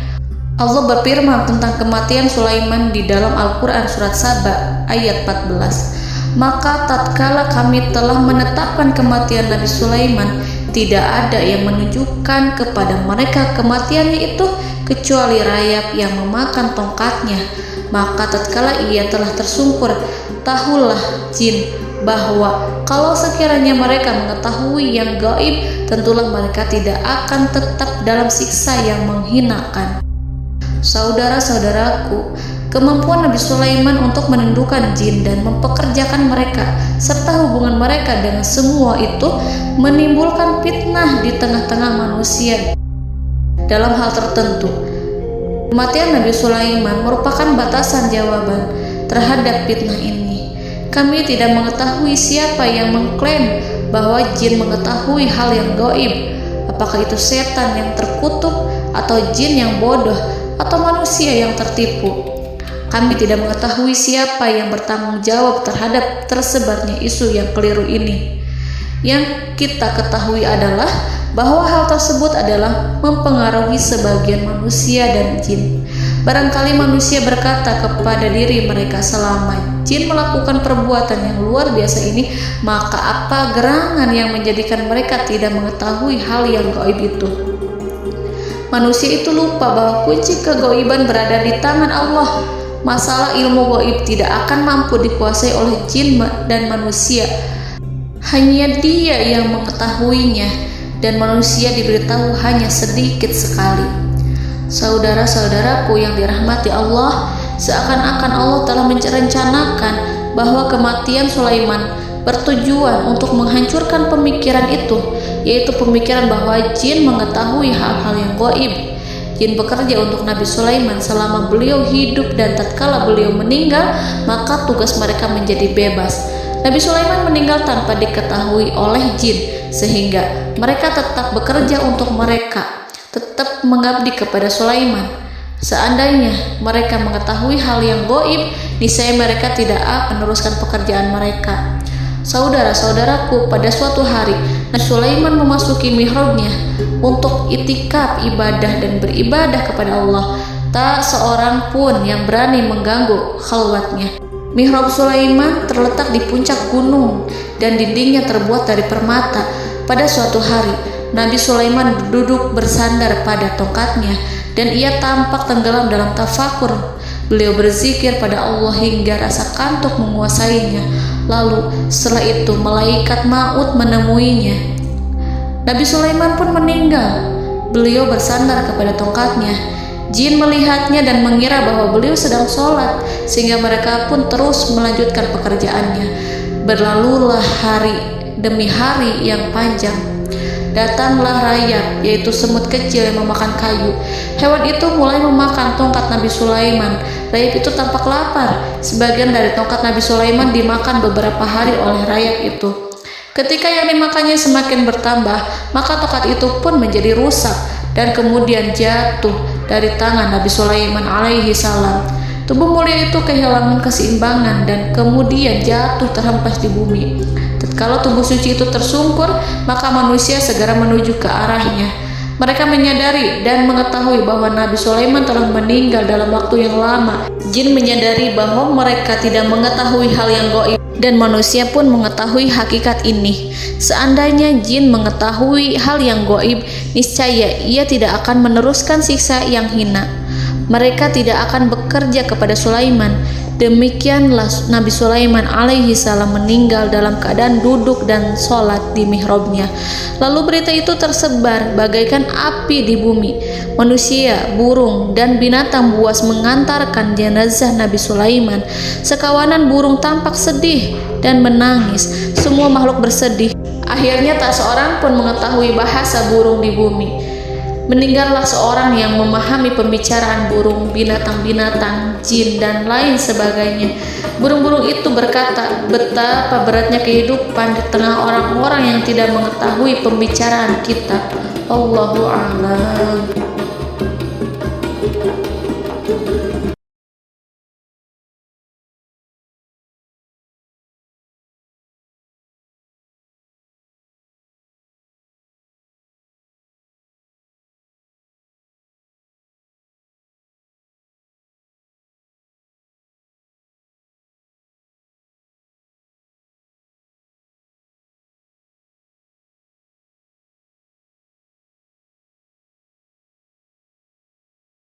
Allah berfirman tentang kematian Sulaiman di dalam Al-Quran Surat Saba ayat 14. Maka tatkala kami telah menetapkan kematian Nabi Sulaiman, tidak ada yang menunjukkan kepada mereka kematiannya itu kecuali rayap yang memakan tongkatnya. Maka tatkala ia telah tersungkur, tahulah jin bahwa kalau sekiranya mereka mengetahui yang gaib, tentulah mereka tidak akan tetap dalam siksa yang menghinakan. Saudara-saudaraku, kemampuan Nabi Sulaiman untuk menundukkan jin dan mempekerjakan mereka serta hubungan mereka dengan semua itu menimbulkan fitnah di tengah-tengah manusia. Dalam hal tertentu, kematian Nabi Sulaiman merupakan batasan jawaban terhadap fitnah ini. Kami tidak mengetahui siapa yang mengklaim bahwa jin mengetahui hal yang gaib, apakah itu setan yang terkutuk atau jin yang bodoh atau manusia yang tertipu. Kami tidak mengetahui siapa yang bertanggung jawab terhadap tersebarnya isu yang keliru ini. Yang kita ketahui adalah bahwa hal tersebut adalah mempengaruhi sebagian manusia dan jin. Barangkali manusia berkata kepada diri mereka, selama jin melakukan perbuatan yang luar biasa ini, maka apa gerangan yang menjadikan mereka tidak mengetahui hal yang gaib itu? Manusia itu lupa bahwa kunci kegaiban berada di tangan Allah. Masalah ilmu gaib tidak akan mampu dikuasai oleh jin dan manusia. Hanya Dia yang mengetahuinya, dan manusia diberitahu hanya sedikit sekali. Saudara-saudaraku yang dirahmati Allah, seakan-akan Allah telah merencanakan bahwa kematian Sulaiman bertujuan untuk menghancurkan pemikiran itu, yaitu pemikiran bahwa jin mengetahui hal-hal yang gaib. Jin bekerja untuk Nabi Sulaiman selama beliau hidup, dan tatkala beliau meninggal, maka tugas mereka menjadi bebas. Nabi Sulaiman meninggal tanpa diketahui oleh jin, sehingga mereka tetap bekerja untuk mereka, tetap mengabdi kepada Sulaiman. Seandainya mereka mengetahui hal yang gaib, niscaya mereka tidak akan meneruskan pekerjaan mereka. Saudara-saudaraku, pada suatu hari Nabi Sulaiman memasuki mihrabnya untuk itikaf ibadah dan beribadah kepada Allah. Tak seorang pun yang berani mengganggu khalwatnya. Mihrab Sulaiman terletak di puncak gunung dan dindingnya terbuat dari permata. Pada suatu hari Nabi Sulaiman duduk bersandar pada tongkatnya dan ia tampak tenggelam dalam tafakur. Beliau berzikir pada Allah hingga rasa kantuk menguasainya. Lalu setelah itu malaikat maut menemuinya. Nabi Sulaiman pun meninggal. Beliau bersandar kepada tongkatnya. Jin melihatnya dan mengira bahwa beliau sedang sholat, sehingga mereka pun terus melanjutkan pekerjaannya. Berlalulah hari demi hari yang panjang. Datanglah rayap, yaitu semut kecil yang memakan kayu. Hewan itu mulai memakan tongkat Nabi Sulaiman. Rayap itu tampak lapar. Sebagian dari tongkat Nabi Sulaiman dimakan beberapa hari oleh rayap itu. Ketika yang dimakannya semakin bertambah, maka tongkat itu pun menjadi rusak dan kemudian jatuh dari tangan Nabi Sulaiman alaihi salam. Tubuh mulia itu kehilangan keseimbangan dan kemudian jatuh terhempas di bumi. Tatkala tubuh suci itu tersungkur, maka manusia segera menuju ke arahnya. Mereka menyadari dan mengetahui bahwa Nabi Sulaiman telah meninggal dalam waktu yang lama. Jin menyadari bahwa mereka tidak mengetahui hal yang gaib, dan manusia pun mengetahui hakikat ini. Seandainya jin mengetahui hal yang gaib, niscaya ia tidak akan meneruskan siksa yang hina. Mereka tidak akan bekerja kepada Sulaiman. Demikianlah Nabi Sulaiman alaihi salam meninggal dalam keadaan duduk dan sholat di mihrabnya. Lalu berita itu tersebar bagaikan api di bumi. Manusia, burung, dan binatang buas mengantarkan jenazah Nabi Sulaiman. Sekawanan burung tampak sedih dan menangis. Semua makhluk bersedih. Akhirnya tak seorang pun mengetahui bahasa burung di bumi. Meninggallah seorang yang memahami pembicaraan burung, binatang-binatang, jin, dan lain sebagainya. Burung-burung itu berkata, betapa beratnya kehidupan di tengah orang-orang yang tidak mengetahui pembicaraan kita. Allahu a'lam.